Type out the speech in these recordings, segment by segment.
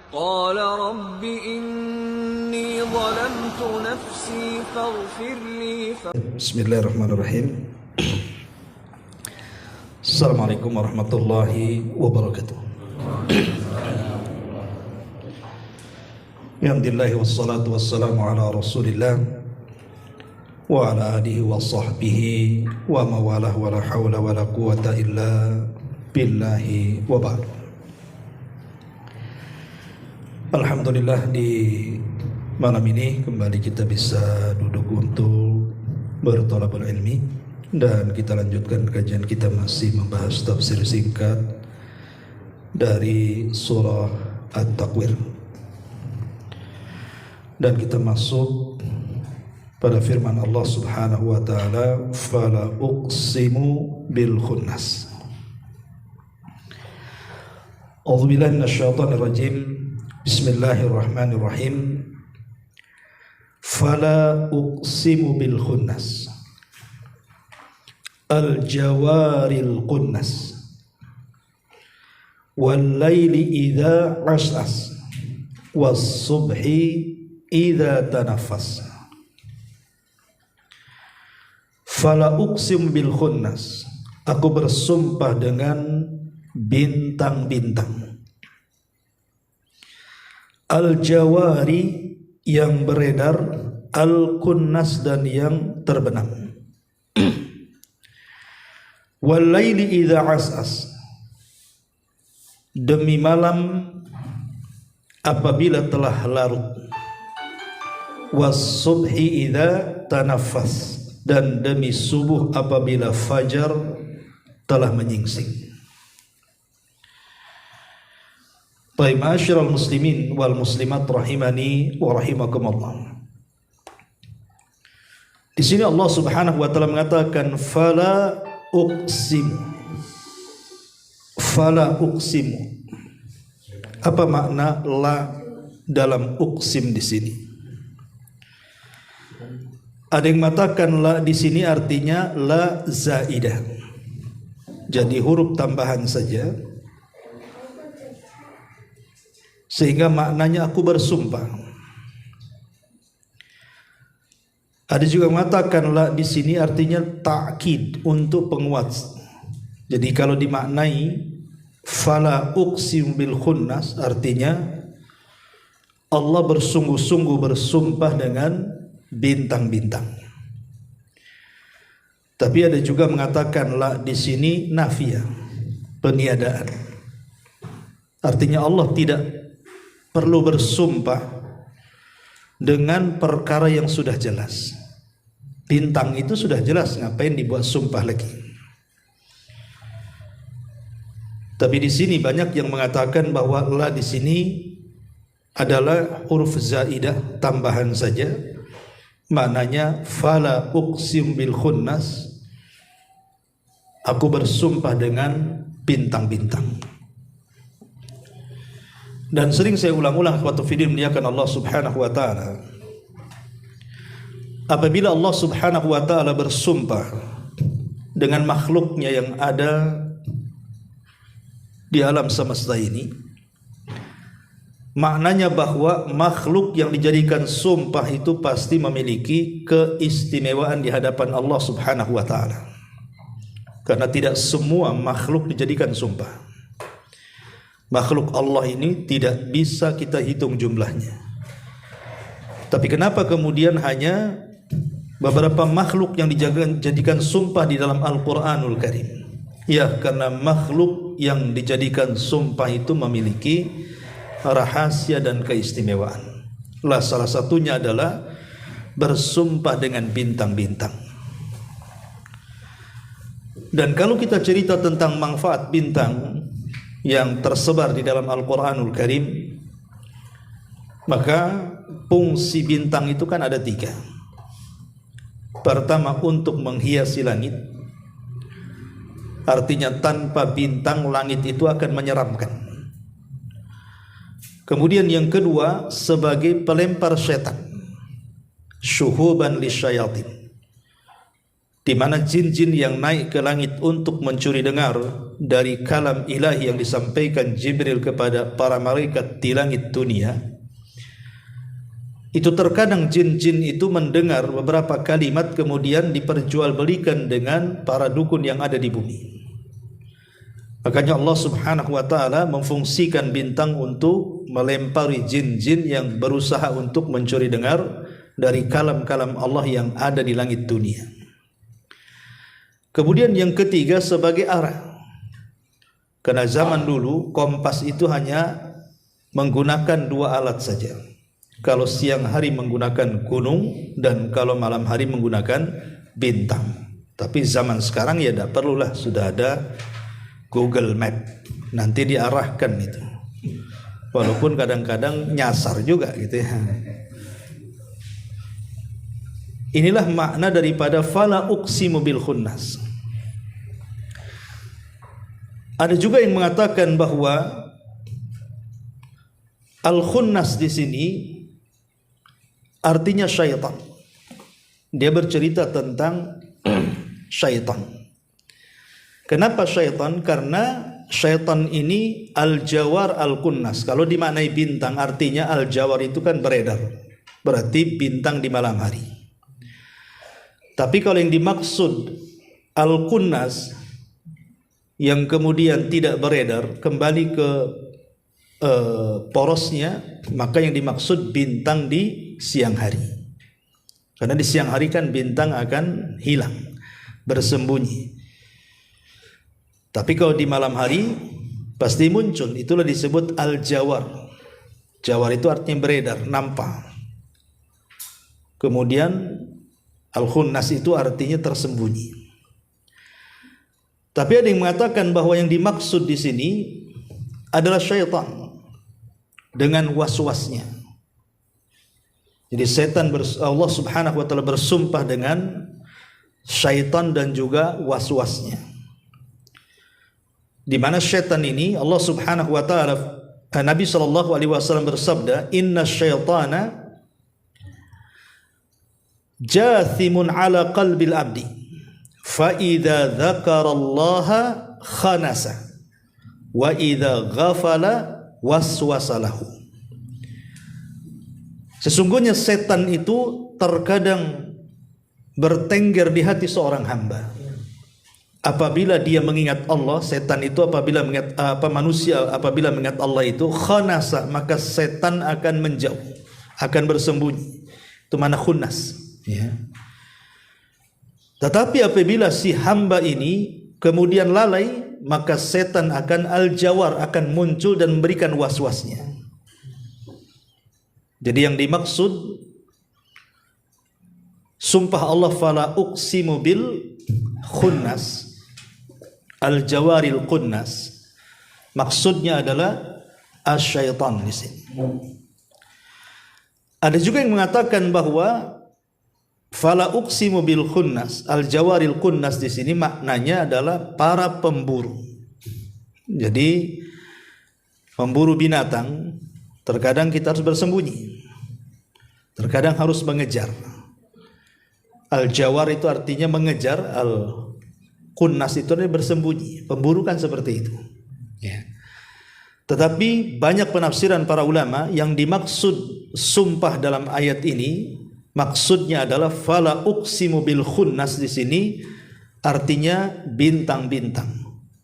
قال رب إني ظلمت نفسي فاغفر لي Bismillahirrahmanirrahim. Assalamualaikum warahmatullahi wabarakatuh. Alhamdulillah wassalatu wassalamu ala Rasulillah wa ala alihi wa sahbihi wa mawalah wa la hawla wa la quwata illa billahi wa ba'd. Alhamdulillah, di malam ini kembali kita bisa duduk untuk berthalabul ilmi, dan kita lanjutkan kajian kita masih membahas tafsir singkat dari surah At-Takwir, dan kita masuk pada firman Allah Subhanahu wa taala, fala uqsimu bil khunnas. A'udzubillahi minasyaitonir rajim. Bismillahirrahmanirrahim. Fala uqsimu bil khunnas, al jawaril qunnas, wal laili idza as'as, was subhi idza tanaffas. Fala uqsimu bil khunnas, aku bersumpah dengan bintang-bintang. Al-jawari, yang beredar, al-kunnas, dan yang terbenam. Wal-laili idza as'as, demi malam apabila telah larut. Was-subhi idza tanaffas, dan demi subuh apabila fajar telah menyingsing. Baik, ma'asyiral muslimin wal muslimat rahimani wa rahimakumullah. Di sini Allah Subhanahu wa taala mengatakan fala uqsimu. Fala uqsimu. Apa makna la dalam uqsim di sini? Ada yang mengatakan la di sini artinya la zaidah. Jadi huruf tambahan saja, sehingga maknanya aku bersumpah. Ada juga mengatakan la di sini artinya ta'kid, untuk penguat. Jadi kalau dimaknai fala uqsim bil khunnas, artinya Allah bersungguh-sungguh bersumpah dengan bintang-bintang. Tapi ada juga mengatakan la di sini nafiyah, peniadaan. Artinya Allah tidak perlu bersumpah dengan perkara yang sudah jelas. Bintang itu sudah jelas, ngapain dibuat sumpah lagi? Tapi di sini banyak yang mengatakan bahwa la di sini adalah huruf zaidah, tambahan saja. Maknanya fala uqsim bil khunnas, aku bersumpah dengan bintang-bintang. Dan sering saya ulang-ulang waktu video muliakan Allah Subhanahu wa taala, apabila Allah Subhanahu wa taala bersumpah dengan makhluknya yang ada di alam semesta ini, maknanya bahwa makhluk yang dijadikan sumpah itu pasti memiliki keistimewaan di hadapan Allah Subhanahu wa taala. Karena tidak semua makhluk dijadikan sumpah. Makhluk Allah ini tidak bisa kita hitung jumlahnya. Tapi kenapa kemudian hanya beberapa makhluk yang dijadikan sumpah di dalam Al-Quranul Karim? Ya, karena makhluk yang dijadikan sumpah itu memiliki rahasia dan keistimewaan. Salah satunya adalah bersumpah dengan bintang-bintang. Dan kalau kita cerita tentang manfaat bintang yang tersebar di dalam Al-Quranul Karim, maka fungsi bintang itu kan ada 3. Pertama, untuk menghiasi langit. Artinya tanpa bintang langit itu akan menyeramkan. Kemudian yang kedua, sebagai pelempar setan, syuhuban lisyayatin. di mana jin-jin yang naik ke langit untuk mencuri dengar dari kalam ilahi yang disampaikan Jibril kepada para malaikat di langit dunia, itu terkadang jin-jin itu mendengar beberapa kalimat kemudian diperjualbelikan dengan para dukun yang ada di bumi. Makanya Allah Subhanahu wa taala memfungsikan bintang untuk melempari jin-jin yang berusaha untuk mencuri dengar dari kalam-kalam Allah yang ada di langit dunia. Kemudian yang ketiga sebagai arah. Karena zaman dulu kompas itu hanya menggunakan 2 alat saja. Kalau siang hari menggunakan gunung dan kalau malam hari menggunakan bintang. Tapi zaman sekarang ya tidak perlulah, sudah ada Google Map. Nanti diarahkan itu. Walaupun kadang-kadang nyasar juga gitu ya. Inilah makna daripada fala uqsimu bil khunnas. Ada juga yang mengatakan bahwa al-khunnas di sini artinya syaitan. Dia bercerita tentang syaitan. Kenapa syaitan? Karena syaitan ini al-jawar al-khunnas. Kalau dimaknai bintang artinya al-jawar itu kan beredar. Berarti bintang di malam hari. Tapi kalau yang dimaksud al-khunnas yang kemudian tidak beredar kembali ke porosnya, maka yang dimaksud bintang di siang hari. Karena di siang hari kan bintang akan hilang, bersembunyi. Tapi kalau di malam hari pasti muncul, itulah disebut al-jawar. Jawar itu artinya beredar, nampak. Kemudian al-khunnas itu artinya tersembunyi. Tapi ada yang mengatakan bahwa yang dimaksud di sini adalah syaitan dengan was-wasnya. Jadi setan Allah Subhanahu wa taala bersumpah dengan syaitan dan juga was-wasnya. Di mana syaitan ini Allah Subhanahu wa taala, Nabi sallallahu alaihi wasallam bersabda, "Inna syaitana jathimun ala qalbil abdi." Fa idza dzakarallaha khanasa wa idza ghafala waswasalahu. Sesungguhnya setan itu terkadang bertengger di hati seorang hamba. Apabila dia mengingat Allah, setan itu apabila mengingat manusia apabila mengingat Allah itu khanasa, maka setan akan menjauh, akan bersembunyi. Itu mana khunas, ya. Tetapi apabila si hamba ini kemudian lalai, maka setan akan al-jawar, akan muncul dan memberikan was-wasnya. Jadi yang dimaksud sumpah Allah fala uqsimu bil khunnas, al-jawaril khunnas, maksudnya adalah asyaitan di sini. Ada juga yang mengatakan bahwa fala uqsimu bil khunnas, al-jawaril khunnas di sini maknanya adalah para pemburu. Jadi pemburu binatang terkadang kita harus bersembunyi, terkadang harus mengejar. Al-jawar itu artinya mengejar, al-khunnas itu artinya bersembunyi. Pemburu kan seperti itu, ya. Tetapi banyak penafsiran para ulama yang dimaksud sumpah dalam ayat ini maksudnya adalah fala uqsimu bil khunnas di sini artinya bintang-bintang,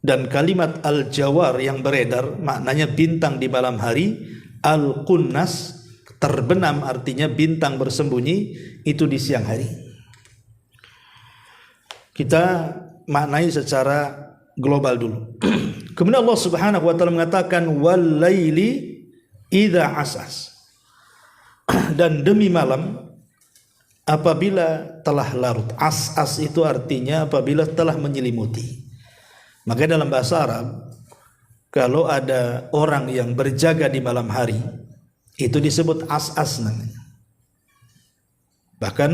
dan kalimat al-jawar yang beredar maknanya bintang di malam hari, al-khunnas terbenam artinya bintang bersembunyi itu di siang hari. Kita maknai secara global dulu. Kemudian Allah Subhanahu wa taala mengatakan wal laili idza asas. Dan demi malam apabila telah larut. As-as itu artinya apabila telah menyelimuti. Maka dalam bahasa Arab kalau ada orang yang berjaga di malam hari itu disebut as-as namanya. Bahkan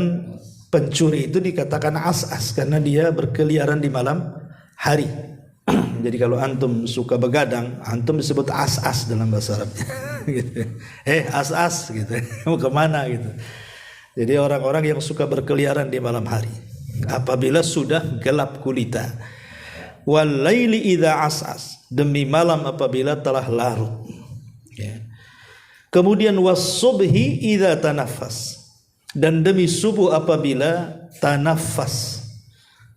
pencuri itu dikatakan as-as karena dia berkeliaran di malam hari. Jadi kalau antum suka begadang, antum disebut as-as dalam bahasa Arabnya. Gitu. As-as gitu. Mau kemana gitu. Jadi orang-orang yang suka berkeliaran di malam hari. apabila sudah gelap gulita. Wal laili idza as'as, demi malam apabila telah larut. Ya. Kemudian was-subhi idza tanaffas, dan demi subuh apabila tanaffas,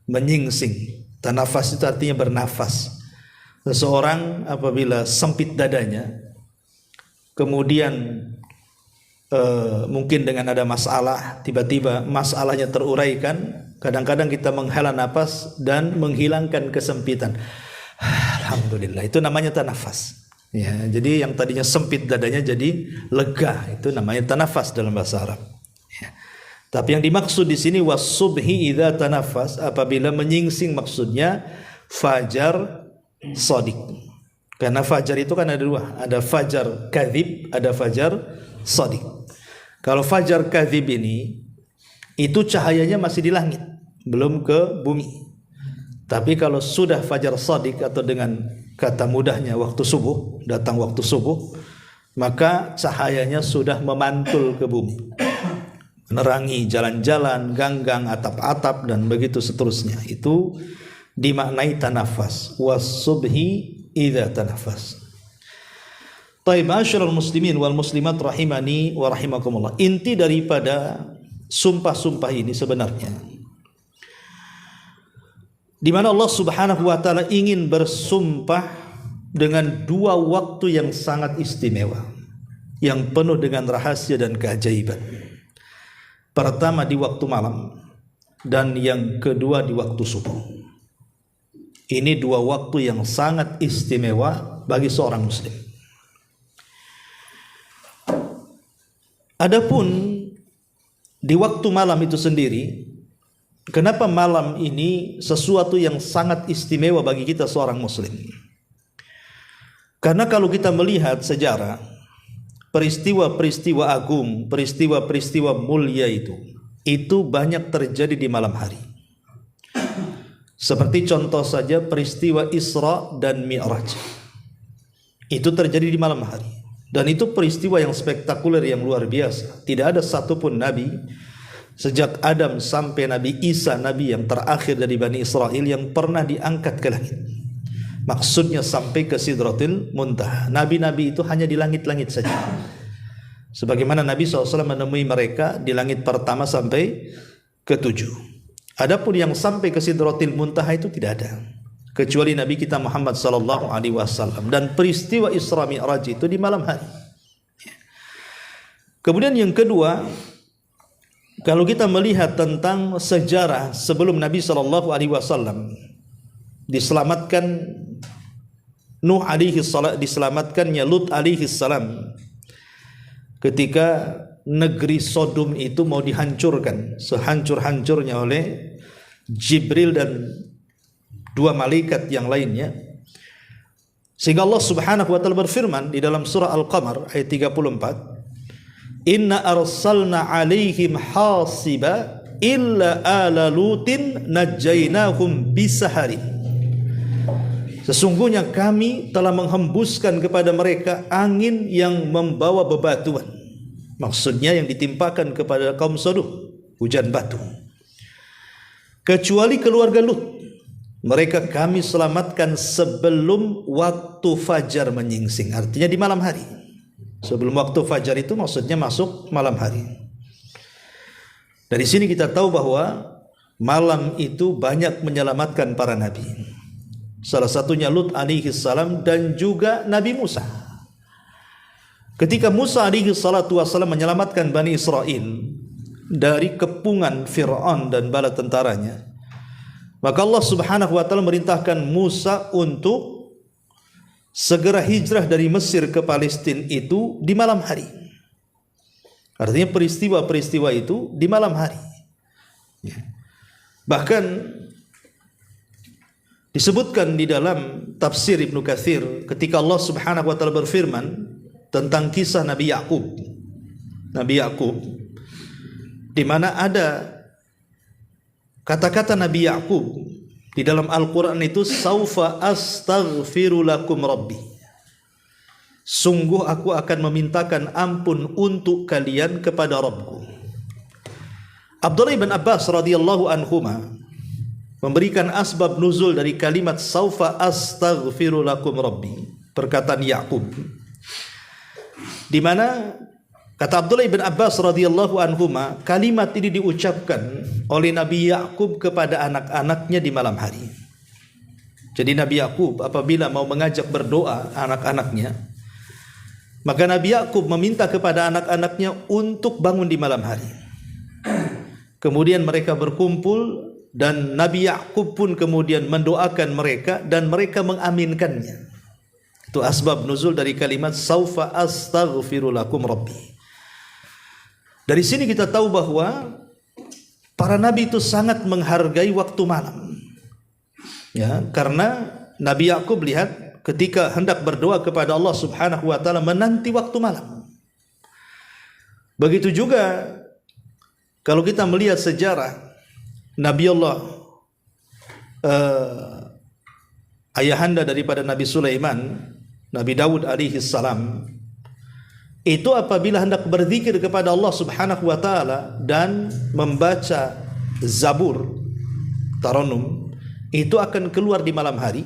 menyingsing. Tanaffas itu artinya bernafas. Seseorang apabila sempit dadanya, kemudian mungkin dengan ada masalah, tiba-tiba masalahnya teruraikan, kadang-kadang kita menghela nafas dan menghilangkan kesempitan. Alhamdulillah, itu namanya tanafas. Ya, jadi yang tadinya sempit dadanya jadi lega, itu namanya tanafas dalam bahasa Arab. Ya. Tapi yang dimaksud di sini was-subhi idza tanafas, apabila menyingsing, maksudnya fajar shadiq. Karena fajar itu kan ada dua, ada fajar kadzib, ada fajar shadiq. Kalau fajar kadzib ini itu cahayanya masih di langit, belum ke bumi. Tapi kalau sudah fajar shadiq, atau dengan kata mudahnya waktu subuh, datang waktu subuh, maka cahayanya sudah memantul ke bumi, menerangi jalan-jalan, gang-gang, atap-atap, dan begitu seterusnya. Itu dimaknai tanafas, was-subhi idza tanafas. Taib, ma'asyiral muslimin wal muslimat rahimani wa rahimakumullah. Inti daripada sumpah-sumpah ini sebenarnya di mana Allah Subhanahu wa taala ingin bersumpah dengan dua waktu yang sangat istimewa, yang penuh dengan rahasia dan keajaiban. Pertama di waktu malam, dan yang kedua di waktu subuh. Ini dua waktu yang sangat istimewa bagi seorang muslim. Adapun di waktu malam itu sendiri, kenapa malam ini sesuatu yang sangat istimewa bagi kita seorang muslim? Karena kalau kita melihat sejarah, peristiwa-peristiwa agung, peristiwa-peristiwa mulia itu banyak terjadi di malam hari. Seperti contoh saja peristiwa Isra dan Mi'raj. Itu terjadi di malam hari. Dan itu peristiwa yang spektakuler, yang luar biasa. Tidak ada satupun nabi sejak Adam sampai Nabi Isa, nabi yang terakhir dari Bani Israel, yang pernah diangkat ke langit. Maksudnya sampai ke Sidratil Muntaha. Nabi-nabi itu hanya di langit-langit saja. Sebagaimana Nabi SAW menemui mereka di langit pertama sampai ke-7. Adapun yang sampai ke Sidratil Muntaha itu tidak ada, kecuali Nabi kita Muhammad SAW. Dan peristiwa Isra Mi'raj itu di malam hari. Kemudian yang kedua, kalau kita melihat tentang sejarah sebelum Nabi SAW diselamatkan Nuh alaihi salam, diselamatkannya Lut alaihi salam ketika negeri Sodom itu mau dihancurkan sehancur-hancurnya oleh Jibril dan dua malaikat yang lainnya, sehingga Allah Subhanahu wa taala berfirman di dalam surah Al-Qamar ayat 34, Inna arsalna alaihim hasiba illa ala lutin najjaynahum bisaharin. Sesungguhnya kami telah menghembuskan kepada mereka angin yang membawa bebatuan. Maksudnya yang ditimpakan kepada kaum Sodom, hujan batu. Kecuali keluarga Lut, mereka kami selamatkan sebelum waktu fajar menyingsing. Artinya di malam hari. Sebelum waktu fajar itu maksudnya masuk malam hari. Dari sini kita tahu bahwa malam itu banyak menyelamatkan para nabi. Salah satunya Lut alaihi salam dan juga Nabi Musa. Ketika Musa alaihi salatu wasallam menyelamatkan Bani Israel dari kepungan Fir'aun dan bala tentaranya, maka Allah Subhanahu wa taala merintahkan Musa untuk segera hijrah dari Mesir ke Palestina itu di malam hari. Artinya peristiwa-peristiwa itu di malam hari. Bahkan disebutkan di dalam tafsir Ibnu Katsir ketika Allah Subhanahu wa taala berfirman tentang kisah Nabi Yakub. Nabi Yakub, di mana ada kata-kata Nabi Yakub di dalam Al-Qur'an itu, saufa astaghfiru lakum rabbi. Sungguh aku akan memintakan ampun untuk kalian kepada Rabbku. Abdullah bin Abbas radhiyallahu anhuma memberikan asbab nuzul dari kalimat saufa astaghfiru lakum rabbi, perkataan Yakub, di mana kata Abdullah bin Abbas radhiyallahu anhuma, kalimat ini diucapkan oleh Nabi Yakub kepada anak-anaknya di malam hari. Jadi Nabi Yakub apabila mau mengajak berdoa anak-anaknya, maka Nabi Yakub meminta kepada anak-anaknya untuk bangun di malam hari. Kemudian mereka berkumpul dan Nabi Yakub pun kemudian mendoakan mereka dan mereka mengaminkannya. Itu asbab nuzul dari kalimat saufa astaghfiru lakum rabbi. Dari sini kita tahu bahwa para nabi itu sangat menghargai waktu malam. Ya, karena Nabi Yakub lihat ketika hendak berdoa kepada Allah Subhanahu wa taala menanti waktu malam. Begitu juga kalau kita melihat sejarah Nabi Allah ayahanda daripada Nabi Sulaiman, Nabi Daud alaihi salam, itu apabila hendak berzikir kepada Allah Subhanahu wa taala dan membaca Zabur, Taranum, itu akan keluar di malam hari,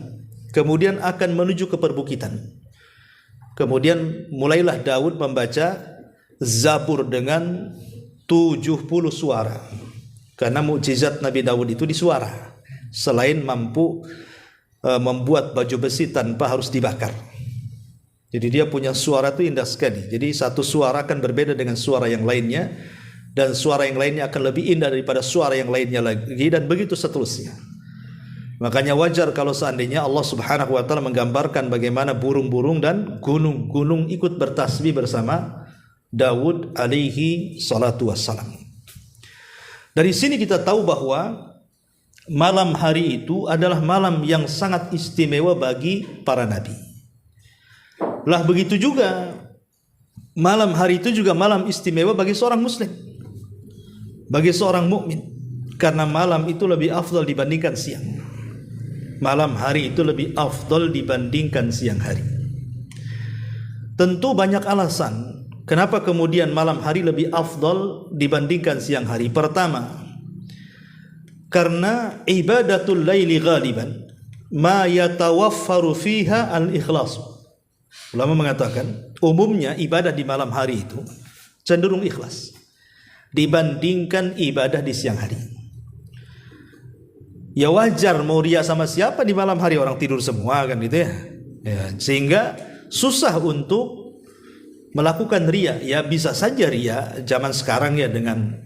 kemudian akan menuju ke perbukitan. Kemudian mulailah Daud membaca Zabur dengan 70 suara. Karena mukjizat Nabi Daud itu di suara. Selain mampu membuat baju besi tanpa harus dibakar. Jadi dia punya suara itu indah sekali. Jadi satu suara akan berbeda dengan suara yang lainnya, dan suara yang lainnya akan lebih indah daripada suara yang lainnya lagi, dan begitu seterusnya. Makanya wajar kalau seandainya Allah Subhanahu wa taala menggambarkan bagaimana burung-burung dan gunung-gunung ikut bertasbih bersama Daud alaihi salatu wassalam. Dari sini kita tahu bahwa malam hari itu adalah malam yang sangat istimewa bagi para nabi. Lah begitu juga malam hari itu juga malam istimewa bagi seorang muslim, bagi seorang mukmin, karena malam itu lebih afdal dibandingkan siang. Malam hari itu lebih afdal dibandingkan siang hari. Tentu banyak alasan kenapa kemudian malam hari lebih afdal dibandingkan siang hari. Pertama, karena ibadatul laili ghaliban ma yatawaffaru fiha al-ikhlas. Ulama mengatakan umumnya ibadah di malam hari itu cenderung ikhlas dibandingkan ibadah di siang hari. Ya wajar mau riya sama siapa di malam hari, orang tidur semua kan gitu ya. Sehingga susah untuk melakukan riya. Ya bisa saja riya zaman sekarang ya dengan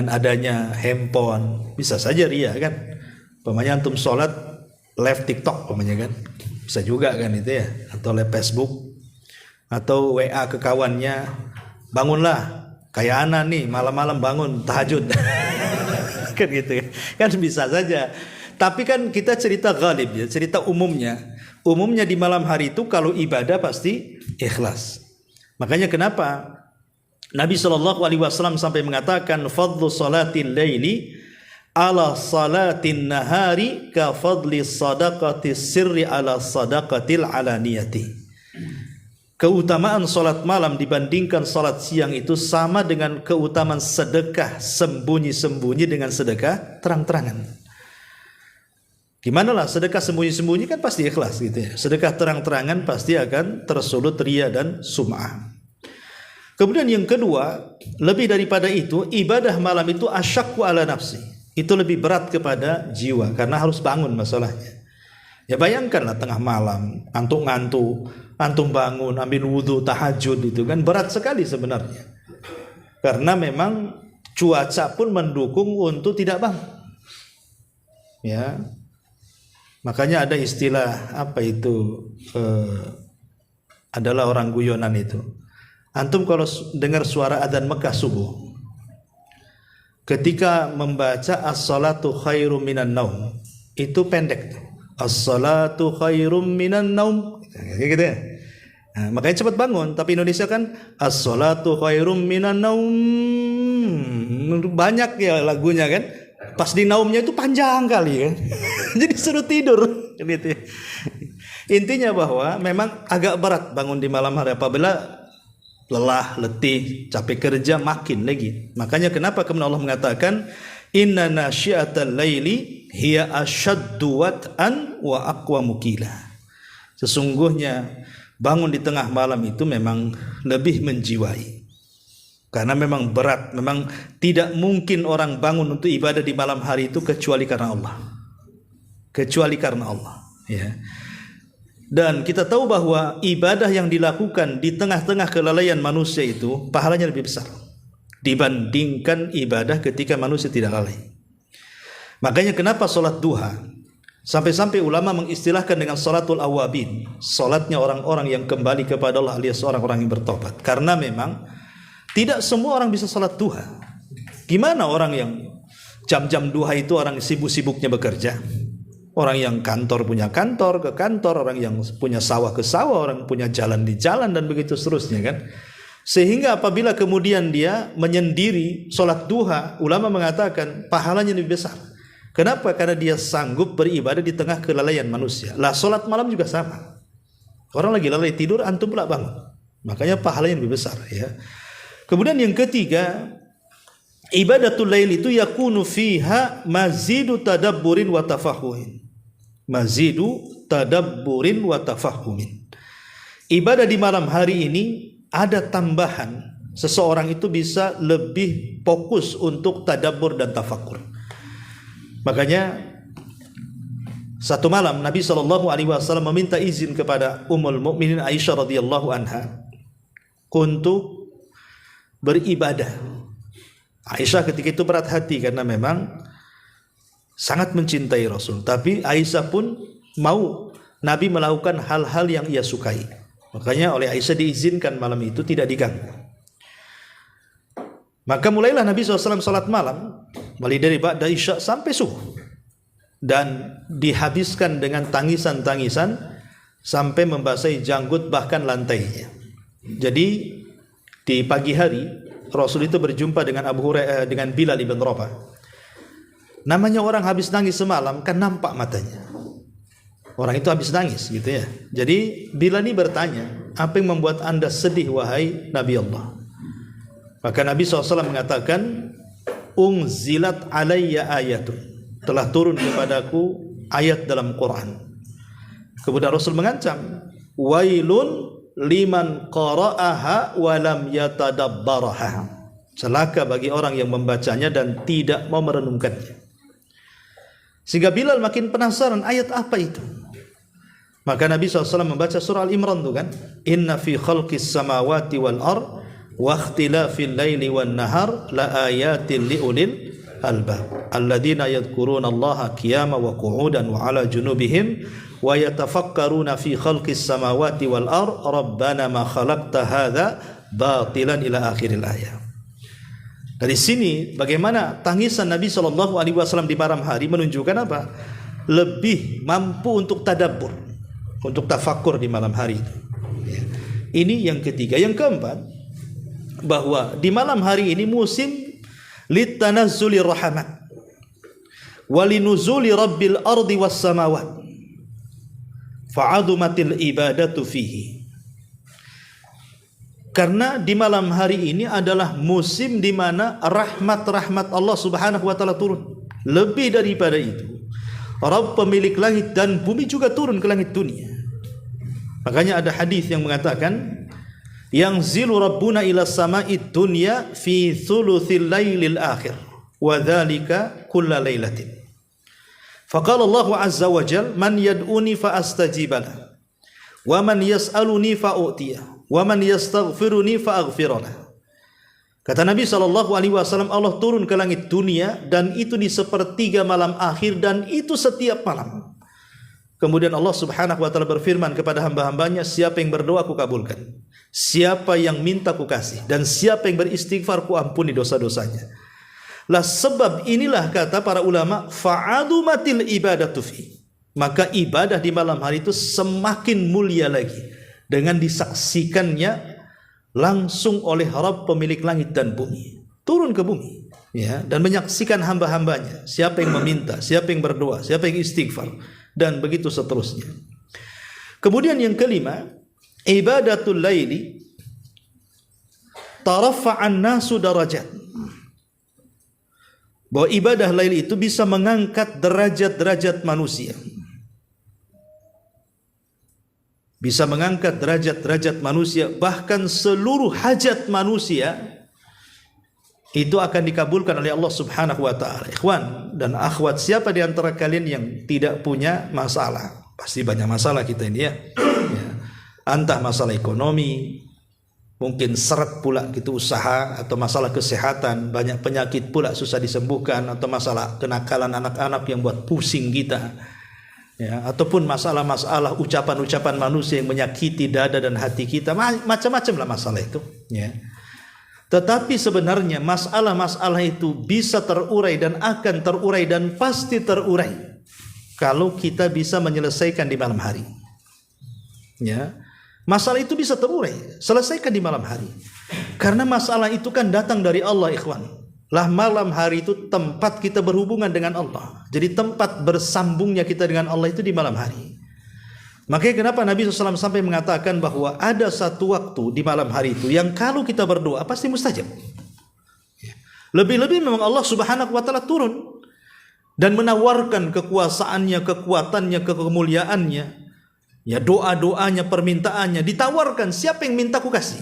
adanya handphone bisa saja riya kan. Pemanya antum sholat live TikTok pemanya kan. Bisa juga kan itu ya, atau live Facebook atau WA ke kawannya, bangunlah kayak ana nih malam-malam bangun tahajud. Kan gitu ya. Kan bisa saja. Tapi kan kita cerita ghalib ya, cerita umumnya. Umumnya di malam hari itu kalau ibadah pasti ikhlas. Makanya kenapa Nabi SAW sampai mengatakan fadlu salatil laili ala salatin nahari ka fadli sadaqati sirri ala sadaqatil alaniyati. Keutamaan salat malam dibandingkan salat siang itu sama dengan keutamaan sedekah sembunyi-sembunyi dengan sedekah terang-terangan. Gimana lah sedekah sembunyi-sembunyi kan pasti ikhlas gitu ya. Sedekah terang-terangan pasti akan tersulut riya dan sum'ah. Kemudian yang kedua, lebih daripada itu, ibadah malam itu asyakku ala nafsi. Itu lebih berat kepada jiwa karena harus bangun masalahnya. Ya bayangkanlah tengah malam, ngantuk-ngantuk, antum bangun, ambil wudhu, tahajud, itu kan berat sekali sebenarnya. Karena memang cuaca pun mendukung untuk tidak bangun. Ya, makanya ada istilah apa itu? Adalah orang guyonan itu. Antum kalau dengar suara adzan Mekah subuh, ketika membaca as-salatu khairum minan naum, itu pendek. As-salatu khairum minan naum, kayak gitu ya. Nah, makanya cepat bangun. Tapi Indonesia kan as-salatu khairum minan naum, banyak ya lagunya kan. Pas di naumnya itu panjang kali kan. Jadi suruh tidur gitu ya. Intinya bahwa memang agak berat bangun di malam hari apabila lelah, letih, capek kerja makin lagi. Makanya kenapa kemudian Allah mengatakan inna nasyiatal laili hiya ashaddu wat'an wa aqwamu qila. Sesungguhnya bangun di tengah malam itu memang lebih menjiwai. Karena memang berat, memang tidak mungkin orang bangun untuk ibadah di malam hari itu kecuali karena Allah. Kecuali karena Allah, ya. Dan kita tahu bahwa ibadah yang dilakukan di tengah-tengah kelalaian manusia itu pahalanya lebih besar dibandingkan ibadah ketika manusia tidak lalai. Makanya kenapa solat duha sampai-sampai ulama mengistilahkan dengan salatul awabin, solatnya orang-orang yang kembali kepada Allah alias orang-orang yang bertobat. Karena memang tidak semua orang bisa salat duha. Gimana orang yang jam-jam duha itu orang sibuk-sibuknya bekerja? Orang yang kantor punya kantor ke kantor, orang yang punya sawah ke sawah, orang punya jalan di jalan dan begitu seterusnya kan. Sehingga apabila kemudian dia menyendiri salat duha, ulama mengatakan pahalanya lebih besar. Kenapa? Karena dia sanggup beribadah di tengah kelalaian manusia. Lah salat malam juga sama. Orang lagi lalai tidur, antum pula bangun. Makanya pahalanya lebih besar, ya. Kemudian yang ketiga, ibadatul lail itu yakunu fiha mazidu tadabburin wa tafahumin. Mazidu tadabburin wa tafahumin. Ibadah di malam hari ini ada tambahan. Seseorang itu bisa lebih fokus untuk tadabbur dan tafakur. Makanya satu malam Nabi SAW meminta izin kepada Ummul Mukminin Aisyah radhiyallahu anha untuk beribadah. Aisyah ketika itu berat hati karena memang sangat mencintai Rasul. Tapi Aisyah pun mau Nabi melakukan hal-hal yang ia sukai. Makanya oleh Aisyah diizinkan malam itu tidak diganggu. Maka mulailah Nabi SAW salat malam, mulai dari ba'da isya sampai subuh. Dan dihabiskan dengan tangisan-tangisan sampai membasahi janggut bahkan lantainya. Jadi di pagi hari Rasul itu berjumpa dengan dengan Bilal ibn Rabah. Namanya orang habis nangis semalam kan nampak matanya. Orang itu habis nangis gitu ya. Jadi Bilal ini bertanya, apa yang membuat anda sedih wahai Nabi Allah? Maka Nabi SAW mengatakan, unzilat alayya ayatun, telah turun kepadaku ayat dalam Quran. Kemudian Rasul mengancam, wailun liman qara'aha wa lam yatadabbaraha. Celaka bagi orang yang membacanya dan tidak mau merenungkannya. Sehingga Bilal makin penasaran ayat apa itu. Maka Nabi SAW membaca surah Al-Imran itu kan, inna fi khalqis samawati wal ard wa ikhtilafil laili wan nahar la ayatin liulil albab alladzina yadhkuruna Allaha qiyaman wa qu'udan wa ala junubihim wa yatafakkaruna fi khalqis samawati wal ard rabbana ma khalaqta hadza batilan ila akhiril ayat. Dari sini bagaimana tangisan Nabi SAW di malam hari menunjukkan apa? Lebih mampu untuk tadabbur, untuk tafakkur di malam hari itu. Ini yang ketiga. Yang keempat, bahwa di malam hari ini musim litanazzuli rahmat walinuzuli rabbil ardi was samawat fa'adumatil ibadatu fihi. Karena di malam hari ini adalah musim di mana rahmat-rahmat Allah Subhanahu wa taala turun. Lebih daripada itu, Rabb pemilik langit dan bumi juga turun ke langit dunia. Makanya ada hadis yang mengatakan, yang zilu rabbuna ila sama'id dunya fi thuluthil lailil akhir wa dzalika kulla lailatin. Faqala Allah azza wa jalla, man yad'uni fa astajibana wa man yas'aluni fa u'tiya wa man yastaghfiruni fa aghfirana. Kata Nabi SAW, Allah turun ke langit dunia dan itu di sepertiga malam akhir dan itu setiap malam. Kemudian Allah Subhanahu wa taala berfirman kepada hamba-hambanya, siapa yang berdoa aku kabulkan, siapa yang minta aku kasih, dan siapa yang beristighfar ku ampuni dosa-dosanya. Lah sebab inilah kata para ulama, fa'adumatil ibadatu fi. Maka ibadah di malam hari itu semakin mulia lagi dengan disaksikannya langsung oleh Rabb pemilik langit dan bumi. Turun ke bumi, ya, dan menyaksikan hamba-hambanya, siapa yang meminta, siapa yang berdoa, siapa yang istighfar, dan begitu seterusnya. Kemudian yang kelima, ibadatul laili taraffa'an nasu darajat. bahwa ibadah lail itu bisa mengangkat derajat-derajat manusia. Bisa mengangkat derajat-derajat manusia, bahkan seluruh hajat manusia itu akan dikabulkan oleh Allah Subhanahu wa taala. Ikhwan dan akhwat, siapa di antara kalian yang tidak punya masalah? Pasti banyak masalah kita ini ya. Entah masalah ekonomi, mungkin seret pula gitu usaha, atau masalah kesehatan, banyak penyakit pula susah disembuhkan, atau masalah kenakalan anak-anak yang buat pusing kita, ya, ataupun masalah-masalah ucapan-ucapan manusia yang menyakiti dada dan hati kita, macam-macam lah masalah itu, ya. Tetapi sebenarnya masalah-masalah itu bisa terurai dan akan terurai dan pasti terurai kalau kita bisa menyelesaikan di malam hari, ya. Masalah itu bisa terurai, selesaikan di malam hari. Karena masalah itu kan datang dari Allah, ikhwan. Lah malam hari itu tempat kita berhubungan dengan Allah. Jadi tempat bersambungnya kita dengan Allah itu di malam hari. Makanya kenapa Nabi SAW sampai mengatakan bahwa ada satu waktu di malam hari itu yang kalau kita berdoa pasti mustajab. Lebih-lebih memang Allah Subhanahu wa taala turun dan menawarkan kekuasaannya, kekuatannya, kemuliaannya. Ya, doa-doanya, permintaannya ditawarkan, siapa yang minta ku kasih,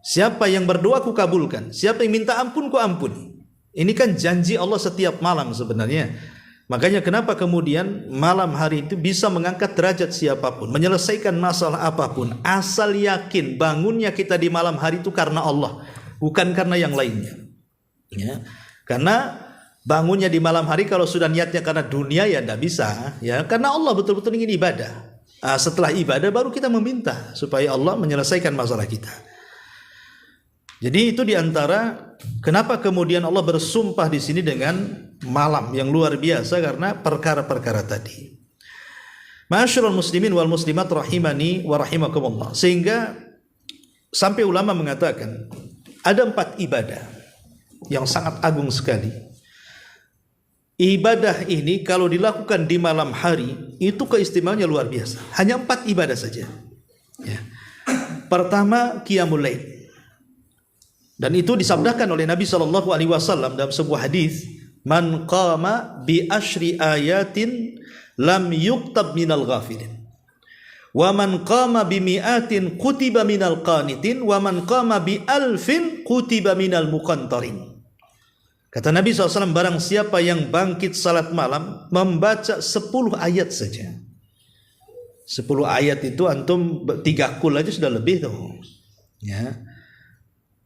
siapa yang berdoa ku kabulkan, siapa yang minta ampun ku ampuni. Ini kan janji Allah setiap malam sebenarnya. Makanya kenapa kemudian malam hari itu bisa mengangkat derajat siapapun, menyelesaikan masalah apapun, asal yakin bangunnya kita di malam hari itu karena Allah, bukan karena yang lainnya, ya. Karena bangunnya di malam hari kalau sudah niatnya karena dunia ya tidak bisa, ya, karena Allah betul-betul ingin ibadah. Setelah ibadah baru kita meminta supaya Allah menyelesaikan masalah kita. Jadi itu diantara kenapa kemudian Allah bersumpah di sini dengan malam yang luar biasa, karena perkara-perkara tadi. Ma'asyiral muslimin wal muslimat rahimani wa rahimakumullah. Sehingga sampai ulama mengatakan ada 4 ibadah yang sangat agung sekali. Ibadah ini kalau dilakukan di malam hari itu keistimewaannya luar biasa. Hanya 4 ibadah saja, ya. Pertama, qiyamul lail. Dan itu disabdakan oleh Nabi SAW dalam sebuah hadis, man qama bi asyri ayatin lam yuktab minal ghafilin, wa man qama bi mi'atin kutiba minal qanitin, wa man qama bi alfin kutiba minal muqantarin. Kata Nabi SAW, barang siapa yang bangkit salat malam membaca 10 ayat saja. 10 ayat itu antum 3 kul aja sudah lebih tuh, ya.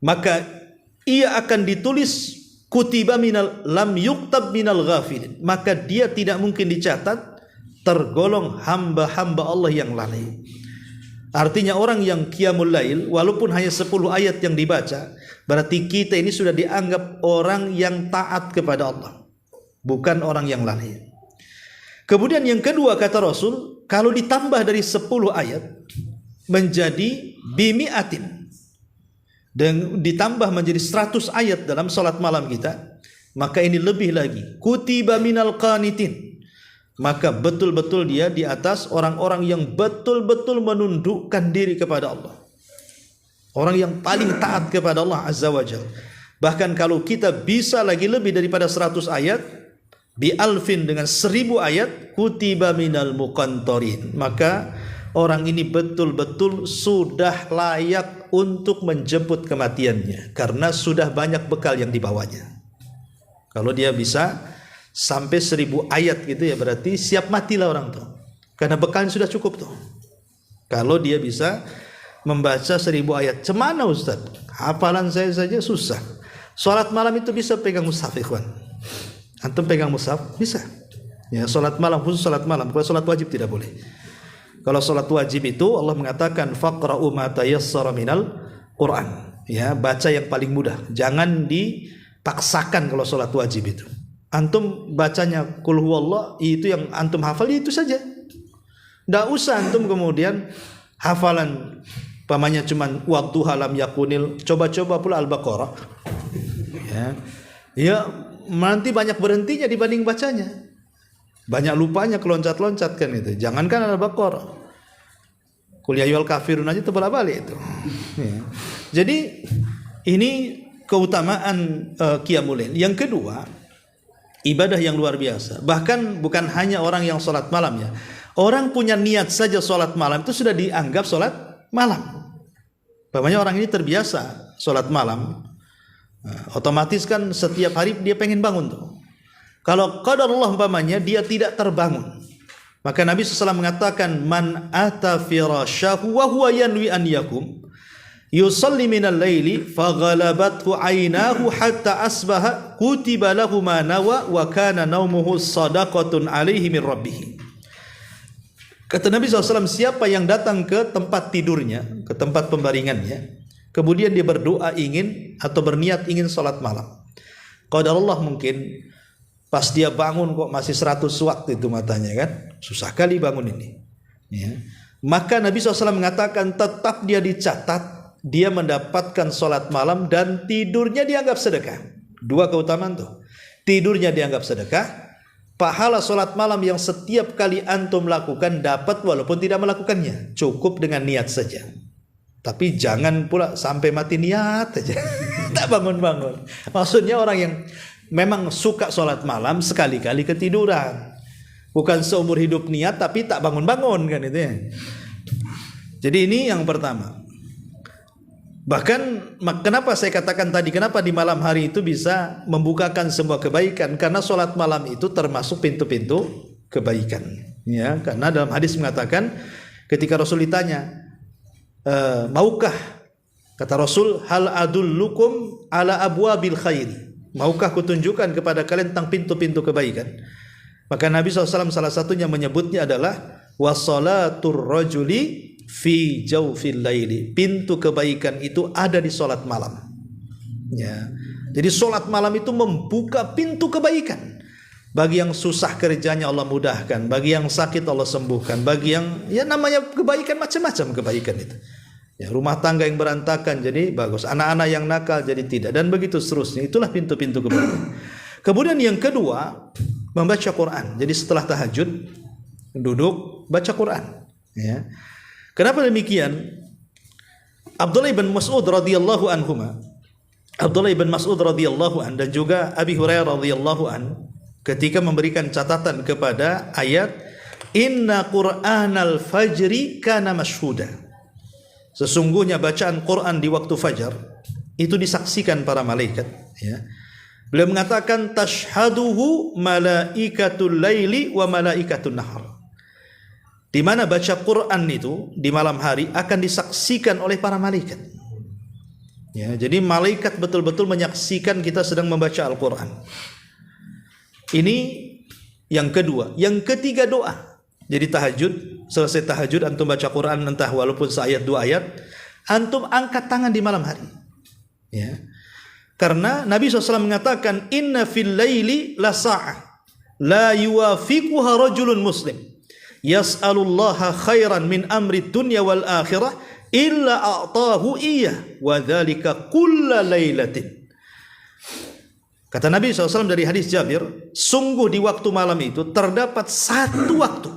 Maka ia akan ditulis kutiba minal lam yuktab minal ghafilin, maka dia tidak mungkin dicatat tergolong hamba-hamba Allah yang lalai. Artinya orang yang qiyamul lail walaupun hanya 10 ayat yang dibaca, berarti kita ini sudah dianggap orang yang taat kepada Allah, bukan orang yang lalai. Kemudian yang kedua kata Rasul, kalau ditambah dari 10 ayat menjadi bimi'atin dan ditambah menjadi 100 ayat dalam salat malam kita, maka ini lebih lagi, kutiba minal qanitin, maka betul-betul dia di atas orang-orang yang betul-betul menundukkan diri kepada Allah, orang yang paling taat kepada Allah Azza wa Jalla. Bahkan kalau kita bisa lagi lebih daripada 100 ayat, bi alfin dengan 1000 ayat, kutiba minal muqantarin, maka orang ini betul-betul sudah layak untuk menjemput kematiannya, karena sudah banyak bekal yang dibawanya. Kalau dia bisa sampai 1000 ayat gitu ya, berarti siap matilah orang tuh, karena bekalnya sudah cukup tuh. Kalau dia bisa membaca 1000 ayat, cemana Ustaz? Hafalan saya saja susah. Salat malam itu bisa pegang mushaf, ikhwan. Antum pegang mushaf bisa. Ya, salat malam khusus salat malam, kalau salat wajib tidak boleh. Kalau salat wajib itu Allah mengatakan faqra'u ma tayassara minal Quran. Ya, baca yang paling mudah. Jangan dipaksakan kalau salat wajib itu. Antum bacanya qul huwallah, itu yang antum hafal itu saja. Enggak usah antum kemudian hafalan pamannya cuman wadduha lam yakunil, coba-coba pula Al-Baqarah. Ya, nanti banyak berhentinya dibanding bacanya. Banyak lupanya, keloncat-loncat kan itu. Jangankan Al-Baqarah, Qul ya ayyuhal kafirun aja terbalik-balik itu. Ya. Jadi ini keutamaan qiyamul lail. Yang kedua, ibadah yang luar biasa. Bahkan bukan hanya orang yang sholat malam ya. Orang punya niat saja sholat malam itu sudah dianggap sholat malam. Umpamanya orang ini terbiasa sholat malam, otomatis kan setiap hari dia pengen bangun tuh. Kalau qadarullah umpamanya dia tidak terbangun, maka Nabi SAW mengatakan, man ata firasyahu wa huwa yanwi an yakum yusalli minal laili faghalabathu aynahu hatta asbaha kutiba lahu ma nawa wa kana naumuhu sadaqatun alaihi min rabbih. Kata Nabi SAW, siapa yang datang ke tempat tidurnya, ke tempat pembaringannya, kemudian dia berdoa ingin atau berniat ingin salat malam, qadarullah mungkin pas dia bangun kok masih 100 waktu itu matanya kan, susah kali bangun ini ya. Maka Nabi SAW mengatakan tetap dia dicatat dia mendapatkan sholat malam dan tidurnya dianggap sedekah. Dua keutamaan tuh. Tidurnya dianggap sedekah, pahala sholat malam yang setiap kali antum lakukan dapat walaupun tidak melakukannya. Cukup dengan niat saja. Tapi jangan pula sampai mati niat aja. Tak bangun-bangun. Maksudnya orang yang memang suka sholat malam sekali-kali ketiduran. Bukan seumur hidup niat tapi tak bangun-bangun kan itu ya. Jadi ini yang pertama. Bahkan kenapa saya katakan tadi, kenapa di malam hari itu bisa membukakan semua kebaikan? Karena sholat malam itu termasuk pintu-pintu kebaikan. Ya, karena dalam hadis mengatakan, ketika Rasul ditanya, maukah, kata Rasul, hal adullukum ala abwabil khair, maukah kutunjukkan kepada kalian tentang pintu-pintu kebaikan? Maka Nabi SAW salah satunya menyebutnya adalah wassalatur rajuli fi jawfil laili. Pintu kebaikan itu ada di solat malam ya. Jadi solat malam itu membuka pintu kebaikan. Bagi yang susah kerjanya Allah mudahkan, bagi yang sakit Allah sembuhkan, bagi yang ya namanya kebaikan macam-macam kebaikan itu ya. Rumah tangga yang berantakan jadi bagus, anak-anak yang nakal jadi tidak, dan begitu seterusnya. Itulah pintu-pintu kebaikan. Kemudian yang kedua, membaca Quran. Jadi setelah tahajud duduk baca Quran ya. Kenapa demikian? Abdullah bin Mas'ud radhiyallahu anhuma, Abdullah bin Mas'ud radhiyallahu an dan juga Abi Hurairah radhiyallahu an ketika memberikan catatan kepada ayat inna Qur'anal fajri kana mashhuda. Sesungguhnya bacaan Quran di waktu fajar itu disaksikan para malaikat ya. Beliau mengatakan tashhaduhu malaikatul laili wa malaikatul nahar. Di mana baca Quran itu di malam hari akan disaksikan oleh para malaikat. Ya, jadi malaikat betul-betul menyaksikan kita sedang membaca Al-Quran. Ini yang kedua. Yang ketiga doa. Jadi tahajud, selesai tahajud antum baca Quran entah walaupun seayat dua ayat, antum angkat tangan di malam hari. Ya. Karena Nabi SAW mengatakan inna fil laili la sa'ah la yuwafiquha rajulun muslim yas'alullaha khairan min amri dunya wal akhirah illa a'tahu iyyah wa dzalika kulla lailatin. Kata Nabi SAW dari hadis Jabir, sungguh di waktu malam itu terdapat satu waktu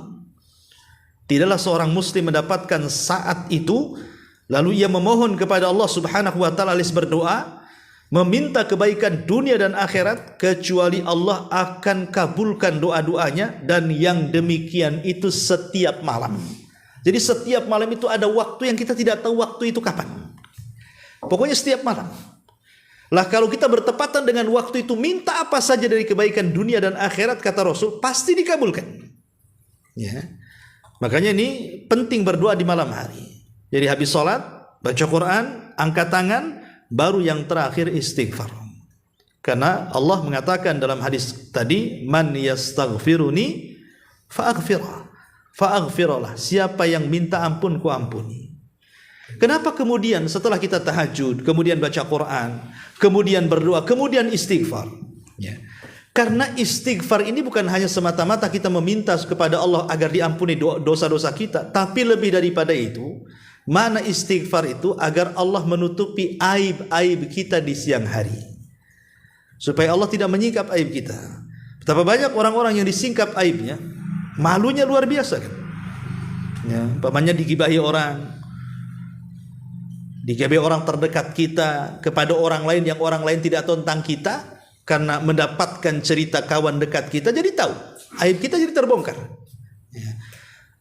tidaklah seorang muslim mendapatkan saat itu lalu ia memohon kepada Allah Subhanahu wa taala alias berdoa meminta kebaikan dunia dan akhirat kecuali Allah akan kabulkan doa-doanya, dan yang demikian itu setiap malam. Jadi setiap malam itu ada waktu yang kita tidak tahu waktu itu kapan. Pokoknya setiap malam. Lah kalau kita bertepatan dengan waktu itu minta apa saja dari kebaikan dunia dan akhirat kata Rasul pasti dikabulkan. Ya. Makanya ini penting berdoa di malam hari. Jadi habis sholat baca Quran, angkat tangan, baru yang terakhir istighfar. Karena Allah mengatakan dalam hadis tadi, man yastaghfiruni fa'aghfirlah. Siapa yang minta ampun ku ampuni. Kenapa kemudian setelah kita tahajud, kemudian baca Quran, kemudian berdoa, kemudian istighfar? Ya. Karena istighfar ini bukan hanya semata-mata kita meminta kepada Allah agar diampuni dosa-dosa kita, tapi lebih daripada itu, mana istighfar itu agar Allah menutupi aib-aib kita di siang hari, supaya Allah tidak menyingkap aib kita. Betapa banyak orang-orang yang disingkap aibnya, malunya luar biasa kan? Ya, umpamanya digibahi orang, digabai orang terdekat kita, kepada orang lain yang orang lain tidak tahu tentang kita, karena mendapatkan cerita kawan dekat kita jadi tahu, aib kita jadi terbongkar.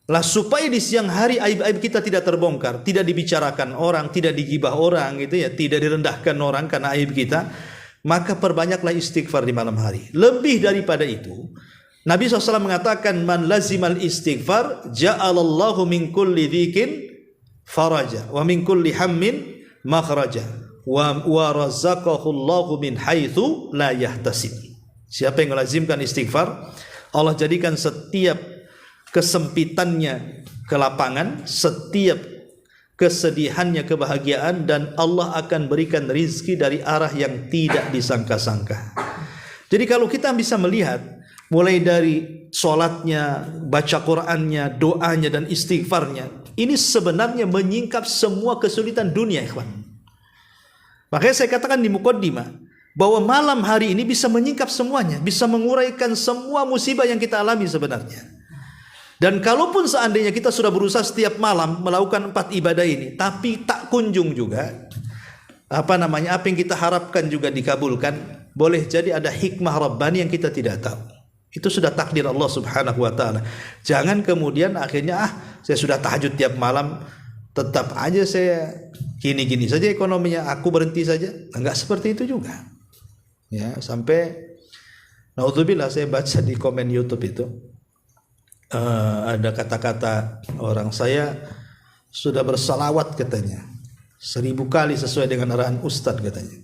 Lah supaya di siang hari aib-aib kita tidak terbongkar, tidak dibicarakan orang, tidak digibah orang gitu ya, tidak direndahkan orang karena aib kita, maka perbanyaklah istighfar di malam hari. Lebih daripada itu, Nabi SAW mengatakan, man lazimal istighfar ja'alallahu min kulli dhikin faraja wa min kulli hammin makhraja wa razaqahu Allahu min haitsu la yahtasib. Siapa yang melazimkan istighfar, Allah jadikan setiap kesempitannya kelapangan, setiap kesedihannya kebahagiaan, dan Allah akan berikan rizki dari arah yang tidak disangka-sangka. Jadi kalau kita bisa melihat mulai dari sholatnya, baca Qur'annya, doanya dan istighfarnya, ini sebenarnya menyingkap semua kesulitan dunia, ikhwan. Makanya saya katakan di muqaddimah bahwa malam hari ini bisa menyingkap semuanya, bisa menguraikan semua musibah yang kita alami sebenarnya. Dan kalaupun seandainya kita sudah berusaha setiap malam melakukan 4 ibadah ini, tapi tak kunjung juga apa yang kita harapkan juga dikabulkan, boleh jadi ada hikmah Rabbani yang kita tidak tahu. Itu sudah takdir Allah Subhanahu wa taala. Jangan kemudian akhirnya saya sudah tahajud tiap malam, tetap aja saya gini-gini saja ekonominya, aku berhenti saja. Enggak seperti itu juga. Ya, sampai naudzubillah saya baca di komen YouTube itu ada kata-kata orang, saya sudah bersalawat katanya 1000 kali sesuai dengan arahan Ustadz katanya.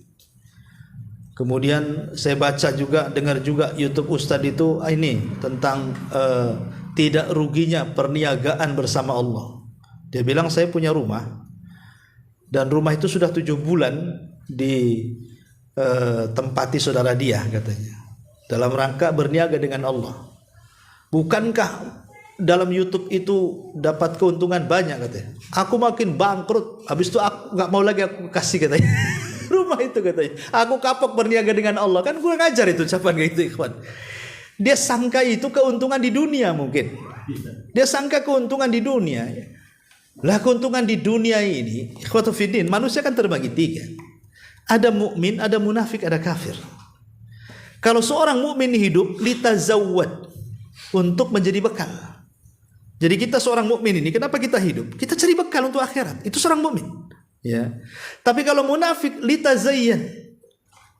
Kemudian saya baca juga, dengar juga YouTube Ustadz itu ini tentang tidak ruginya perniagaan bersama Allah. Dia bilang saya punya rumah, dan rumah itu sudah 7 bulan ditempati saudara dia katanya, dalam rangka berniaga dengan Allah. Bukankah dalam YouTube itu dapat keuntungan banyak katanya? Aku makin bangkrut, habis itu aku nggak mau lagi aku kasih katanya rumah itu katanya. Aku kapok berniaga dengan Allah, kan kurang ajar itu ucapan kayak itu, ikhwan. Dia sangka itu keuntungan di dunia mungkin. Dia sangka keuntungan di dunia. Lah keuntungan di dunia ini, ikhwatu fiddin, manusia kan terbagi 3. Ada mukmin, ada munafik, ada kafir. Kalau seorang mukmin hidup litazawwad, untuk menjadi bekal. Jadi kita seorang mukmin ini, kenapa kita hidup? Kita cari bekal untuk akhirat. Itu seorang mukmin. Ya. Tapi kalau munafik litazayyan.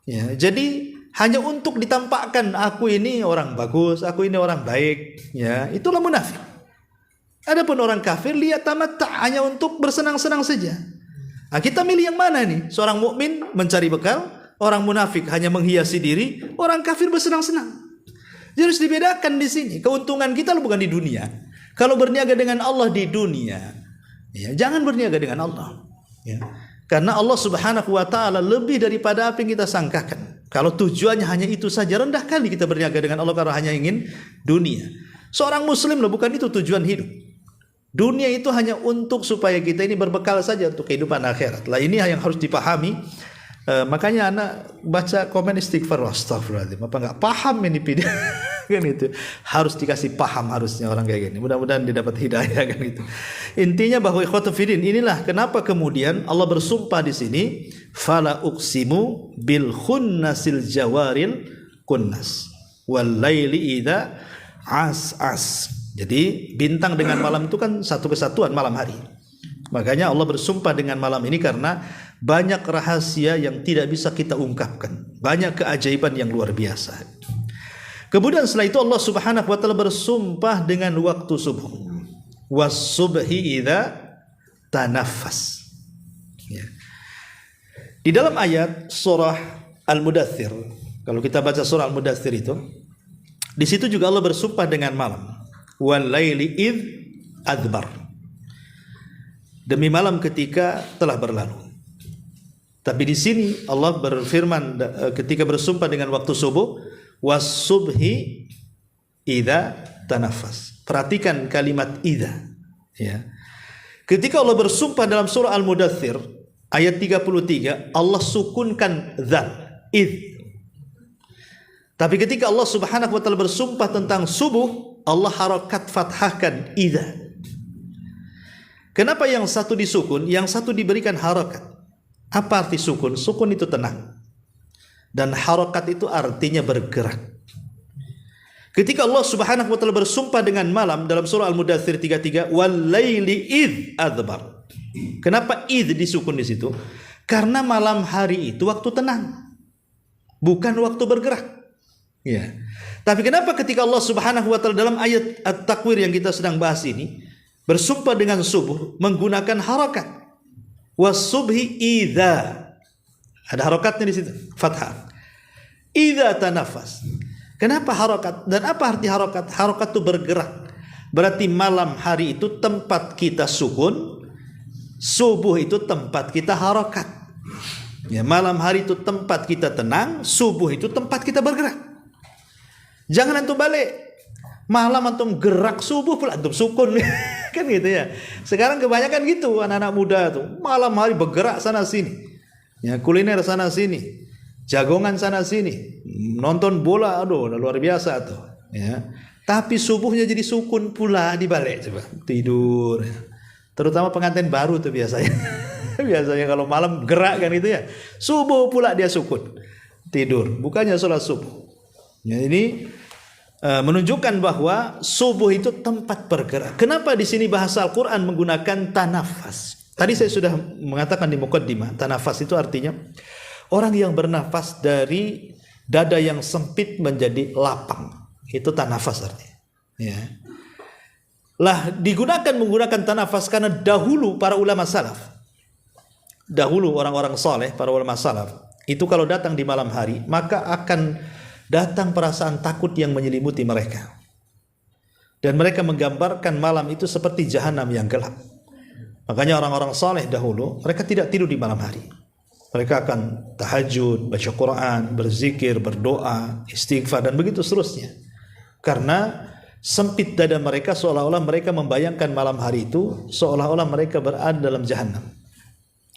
Ya, jadi hanya untuk ditampakkan aku ini orang bagus, aku ini orang baik, ya. Itulah munafik. Adapun orang kafir lihat tamatta, hanya untuk bersenang-senang saja. Nah, kita milih yang mana nih? Seorang mukmin mencari bekal, orang munafik hanya menghiasi diri, orang kafir bersenang-senang. Jadi harus dibedakan di sini. Keuntungan kita bukan di dunia. Kalau berniaga dengan Allah di dunia, ya, jangan berniaga dengan Allah. Ya. Karena Allah Subhanahu wa taala lebih daripada apa yang kita sangkakan. Kalau tujuannya hanya itu saja, rendah kali kita berniaga dengan Allah karena hanya ingin dunia. Seorang muslim bukan itu tujuan hidup. Dunia itu hanya untuk supaya kita ini berbekal saja untuk kehidupan akhirat. Lah ini yang harus dipahami. Makanya anak baca komen istighfar, astagfirullahaladzim, apa nggak paham ini video kan itu, harus dikasih paham harusnya orang kayak gini. Mudah-mudahan dia dapat hidayah kan itu. Intinya bahwa ikhwatu fiddin, inilah kenapa kemudian Allah bersumpah di sini, fala uqsimu bil khunnasil jawaril kunnas wal laili idza as. Jadi bintang dengan malam itu kan satu kesatuan, malam hari. Makanya Allah bersumpah dengan malam ini karena banyak rahasia yang tidak bisa kita ungkapkan, banyak keajaiban yang luar biasa. Kemudian setelah itu Allah Subhanahu wa taala bersumpah dengan waktu subuh. Was-subhi idza tanaffas. Ya. Di dalam ayat surah Al-Mudaththir, kalau kita baca surah Al-Mudaththir itu, di situ juga Allah bersumpah dengan malam. Wal laili id adbar. Demi malam ketika telah berlalu. Tapi di sini Allah berfirman ketika bersumpah dengan waktu subuh, was-subhi idza tanaffas. Perhatikan kalimat idza, ya. Ketika Allah bersumpah dalam surah Al-Mudaththir ayat 33, Allah sukunkan dzal, id. Tapi ketika Allah Subhanahu wa taala bersumpah tentang subuh, Allah harakat fathahkan idza. Kenapa yang satu disukun, yang satu diberikan harakat? Apa arti sukun? Sukun itu tenang. Dan harokat itu artinya bergerak. Ketika Allah Subhanahu wa taala bersumpah dengan malam dalam surah Al-Mudaththir 33, "Wal laili id adbar." Kenapa id disukun di situ? Karena malam hari itu waktu tenang, bukan waktu bergerak. Ya. Tapi kenapa ketika Allah Subhanahu wa taala dalam ayat At-Takwir yang kita sedang bahas ini bersumpah dengan subuh menggunakan harakat? Was-subhi idza. Ada harakatnya di situ, fathah. Idza tanafas. Kenapa harakat? Dan apa arti harakat? Harakat itu bergerak. Berarti malam hari itu tempat kita sukun, subuh itu tempat kita harakat. Ya, malam hari itu tempat kita tenang, subuh itu tempat kita bergerak. Jangan antum balik. Malam antum gerak, subuh pula antum sukun. Kan gitu ya. Sekarang kebanyakan gitu anak-anak muda tuh. Malam hari bergerak sana sini. Ya, kuliner sana sini. Jagongan sana sini. Nonton bola, aduh luar biasa tuh. Ya. Tapi subuhnya jadi sukun pula di balik coba. Tidur. Terutama pengantin baru tuh biasanya. Biasanya kalau malam gerak kan itu ya. Subuh pula dia sukun. Tidur. Bukannya sholat subuh. Ya, ini menunjukkan bahwa subuh itu tempat bergerak. Kenapa di sini bahasa Al-Quran menggunakan tanafas? Tadi saya sudah mengatakan di muqaddimah, tanafas itu artinya orang yang bernafas dari dada yang sempit menjadi lapang. Itu tanafas artinya. Ya. Lah menggunakan tanafas karena dahulu para ulama salaf, dahulu orang-orang soleh, para ulama salaf, itu kalau datang di malam hari, maka akan datang perasaan takut yang menyelimuti mereka. Dan mereka menggambarkan malam itu seperti jahanam yang gelap. Makanya orang-orang saleh dahulu, mereka tidak tidur di malam hari. Mereka akan tahajud, baca Quran, berzikir, berdoa, istighfar, dan begitu seterusnya. Karena sempit dada mereka, seolah-olah mereka membayangkan malam hari itu seolah-olah mereka berada dalam jahanam.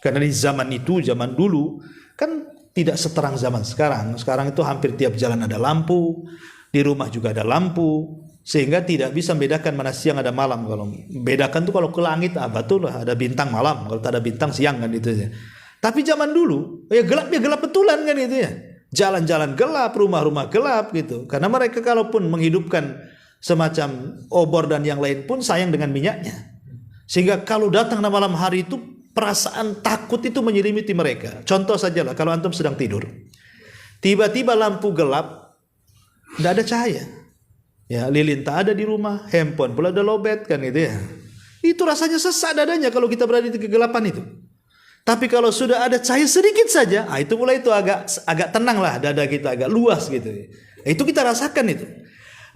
Karena di zaman itu, zaman dulu, kan tidak seterang zaman sekarang. Sekarang itu hampir tiap jalan ada lampu, di rumah juga ada lampu, sehingga tidak bisa membedakan mana siang ada malam. Kalau bedakan tuh kalau ke langit, betul lah ada bintang malam, kalau tak ada bintang siang kan itu ya. Tapi zaman dulu, ya gelapnya gelap betulan kan itu ya. Jalan-jalan gelap, rumah-rumah gelap gitu. Karena mereka kalaupun menghidupkan semacam obor dan yang lain pun sayang dengan minyaknya. Sehingga kalau datang malam hari itu perasaan takut itu menyelimuti mereka. Contoh sajalah kalau antum sedang tidur, tiba-tiba lampu gelap, tidak ada cahaya. Ya, lilin tak ada di rumah, handphone pula ada lowbat kan gitu ya. Itu rasanya sesak dadanya kalau kita berada di kegelapan itu. Tapi kalau sudah ada cahaya sedikit saja, itu mulai itu agak tenang lah dada kita, agak luas gitu. Itu kita rasakan itu.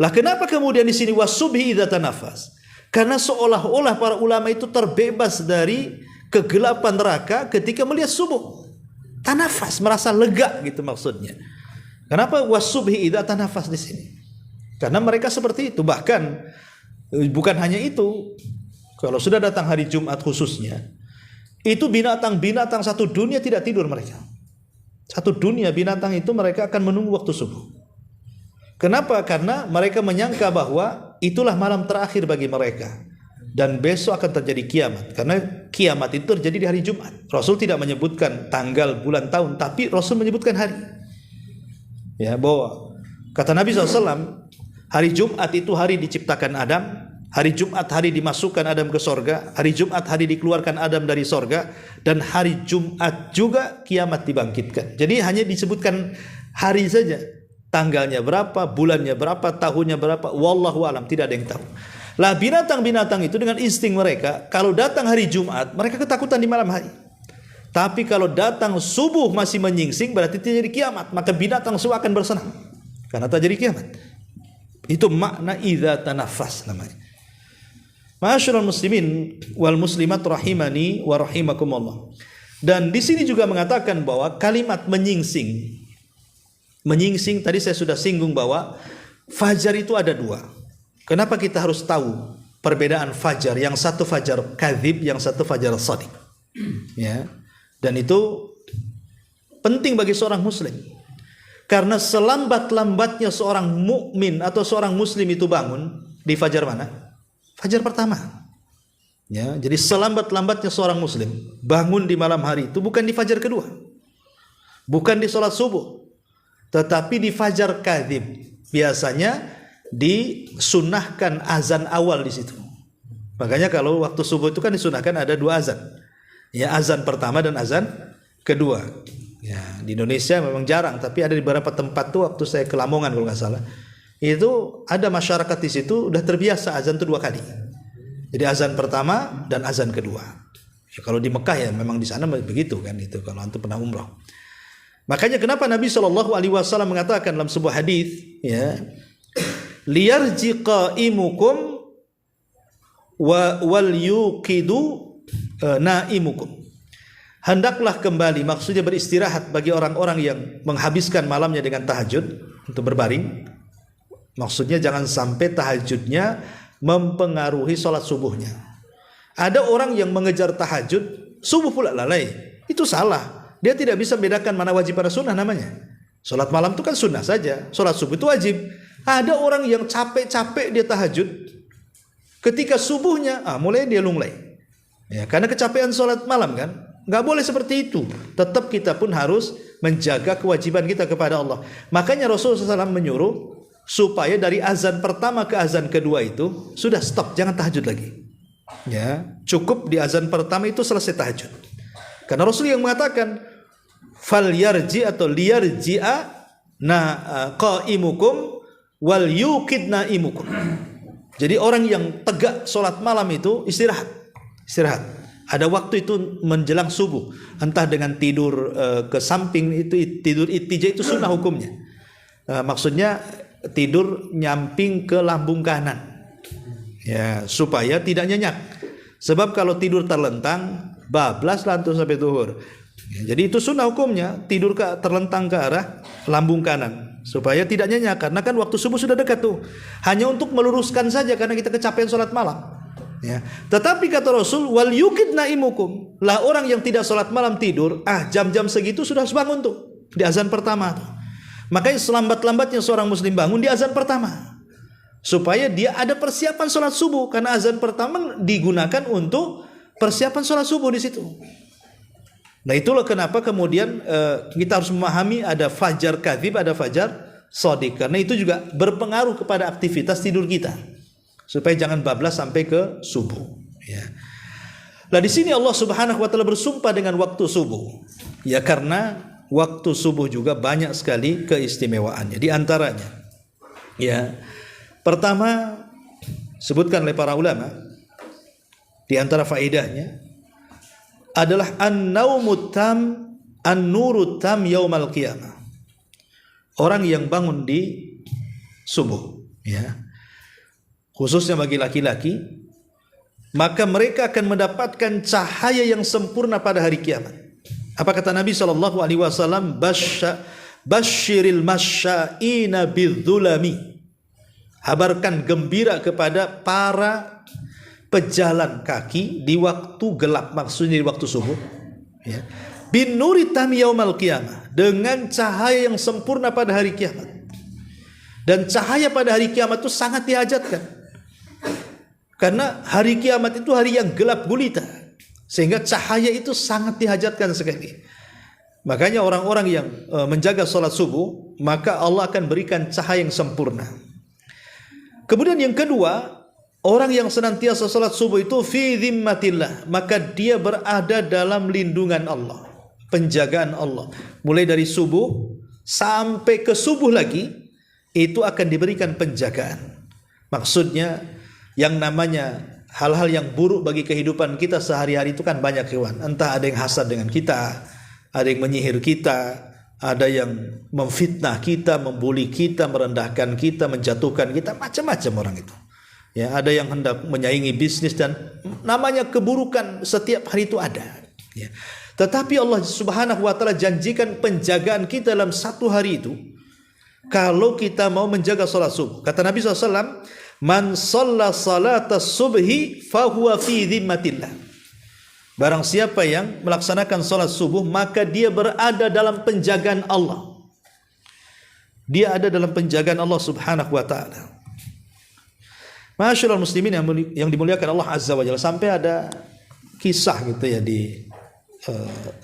Lah kenapa kemudian di sini wasubhi idza tanafas? Karena seolah-olah para ulama itu terbebas dari kegelapan neraka ketika melihat subuh. Tanafas, merasa lega gitu maksudnya. Kenapa wasubhi idza tanafas di sini? Karena mereka seperti itu. Bahkan bukan hanya itu. Kalau sudah datang hari Jumat khususnya, itu binatang-binatang satu dunia tidak tidur mereka. Satu dunia binatang itu mereka akan menunggu waktu subuh. Kenapa? Karena mereka menyangka bahwa itulah malam terakhir bagi mereka. Dan besok akan terjadi kiamat. Karena kiamat itu terjadi di hari Jumat. Rasul tidak menyebutkan tanggal, bulan, tahun, tapi Rasul menyebutkan hari. Ya, bahwa kata Nabi SAW, hari Jumat itu hari diciptakan Adam. Hari Jumat hari dimasukkan Adam ke sorga. Hari Jumat hari dikeluarkan Adam dari sorga. Dan hari Jumat juga kiamat dibangkitkan. Jadi hanya disebutkan hari saja. Tanggalnya berapa, bulannya berapa, tahunnya berapa, wallahu alam, tidak ada yang tahu. Lah binatang-binatang itu dengan insting mereka, kalau datang hari Jumat, mereka ketakutan di malam hari. Tapi kalau datang subuh masih menyingsing, berarti terjadi kiamat. Maka binatang semua akan bersenang. Karena terjadi kiamat. Itu makna idza tanafas namanya. Ma'asyiral muslimin wal muslimat rahimani wa rahimakumullah. Dan di sini juga mengatakan bahwa kalimat menyingsing tadi saya sudah singgung bahwa fajar itu ada dua. Kenapa kita harus tahu perbedaan fajar? Yang satu fajar kadzib, yang satu fajar shadiq. Ya. Dan itu penting bagi seorang muslim. Karena selambat-lambatnya seorang mukmin atau seorang muslim itu bangun di fajar mana? Fajar pertama. Ya, jadi selambat-lambatnya seorang muslim bangun di malam hari itu bukan di fajar kedua, bukan di sholat subuh, tetapi di fajar kadhib. Biasanya disunahkan azan awal di situ. Makanya kalau waktu subuh itu kan disunahkan ada 2 azan. Ya, azan pertama dan azan kedua. Ya, di Indonesia memang jarang, tapi ada di beberapa tempat tuh waktu saya ke Lamongan kalau nggak salah. Itu ada masyarakat di situ udah terbiasa azan itu 2 kali. Jadi azan pertama dan azan kedua. Ya, kalau di Mekah ya memang di sana begitu kan itu kalau antum pernah umrah. Makanya kenapa Nabi SAW mengatakan dalam sebuah hadis, ya, liyarji qaimukum wal yuqidu naimukum. Hendaklah kembali, maksudnya beristirahat bagi orang-orang yang menghabiskan malamnya dengan tahajud untuk berbaring. Maksudnya jangan sampai tahajudnya mempengaruhi sholat subuhnya. Ada orang yang mengejar tahajud, subuh pula lalai. Itu salah. Dia tidak bisa membedakan mana wajib mana sunnah namanya. Sholat malam itu kan sunnah saja, sholat subuh itu wajib. Ada orang yang capek-capek dia tahajud, ketika subuhnya mulai dia lunglai. Ya, karena kecapean sholat malam kan. Nggak boleh seperti itu. Tetap kita pun harus menjaga kewajiban kita kepada Allah. Makanya Rasulullah SAW menyuruh supaya dari azan pertama ke azan kedua itu sudah stop, jangan tahajud lagi. Ya, cukup di azan pertama itu selesai tahajud. Karena Rasul yang mengatakan fal yarji atau liyarji'a qaimukum wal yuqid naimukum. Jadi orang yang tegak sholat malam itu istirahat. Ada waktu itu menjelang subuh, entah dengan tidur ke samping, itu tidur ittija itu sunnah hukumnya. Maksudnya tidur nyamping ke lambung kanan, ya, supaya tidak nyenyak. Sebab kalau tidur terlentang, bablas lantung sampai zuhur. Ya, jadi itu sunnah hukumnya, tidur terlentang ke arah lambung kanan supaya tidak nyenyak, karena kan waktu subuh sudah dekat tuh. Hanya untuk meluruskan saja karena kita kecapean sholat malam. Ya. Tetapi kata Rasul, wal yuqid naimukum, lah orang yang tidak sholat malam tidur, jam-jam segitu sudah harus bangun tuh di azan pertama tuh. Makanya selambat-lambatnya seorang muslim bangun di azan pertama, supaya dia ada persiapan sholat subuh, karena azan pertama digunakan untuk persiapan sholat subuh di situ. Nah itulah kenapa kemudian kita harus memahami ada fajar kadhib, ada fajar shadiq, karena itu juga berpengaruh kepada aktivitas tidur kita, supaya jangan bablas sampai ke subuh. Ya. Nah di sini Allah Subhanahu Wa Taala bersumpah dengan waktu subuh, ya, karena waktu subuh juga banyak sekali keistimewaannya. Di antaranya, ya, pertama sebutkan oleh para ulama, di antara faedahnya adalah an-naumut tam an-nurut tam yaumal qiyamah. Orang yang bangun di subuh, ya, khususnya bagi laki-laki, maka mereka akan mendapatkan cahaya yang sempurna pada hari kiamat. Apa kata Nabi SAW? Basyiril masya'ina bidzulami. Habarkan gembira kepada para pejalan kaki di waktu gelap, maksudnya di waktu subuh, ya. Bin nuri tami yaumal qiyamah, dengan cahaya yang sempurna pada hari kiamat. Dan cahaya pada hari kiamat itu sangat dihajatkan, karena hari kiamat itu hari yang gelap gulita, sehingga cahaya itu sangat dihajatkan sekali. Makanya orang-orang yang menjaga sholat subuh, maka Allah akan berikan cahaya yang sempurna. Kemudian yang kedua, orang yang senantiasa sholat subuh itu fi dhimmatillah, maka dia berada dalam lindungan Allah, penjagaan Allah. Mulai dari subuh sampai ke subuh lagi, itu akan diberikan penjagaan. Maksudnya yang namanya hal-hal yang buruk bagi kehidupan kita sehari-hari itu kan banyak, hewan. Entah ada yang hasad dengan kita, ada yang menyihir kita, ada yang memfitnah kita, membuli kita, merendahkan kita, menjatuhkan kita, macam-macam orang itu. Ya, ada yang hendak menyaingi bisnis, dan namanya keburukan setiap hari itu ada. Ya. Tetapi Allah Subhanahu Wa Taala janjikan penjagaan kita dalam satu hari itu, kalau kita mau menjaga salat subuh. Kata Nabi SAW, man shalla salatas subhi fahuwa fi dhimmatillah. Barang siapa yang melaksanakan salat subuh, maka dia berada dalam penjagaan Allah. Dia ada dalam penjagaan Allah Subhanahu Wa Taala. Masyaallah muslimin yang dimuliakan Allah Azza wa Jalla, sampai ada kisah gitu ya di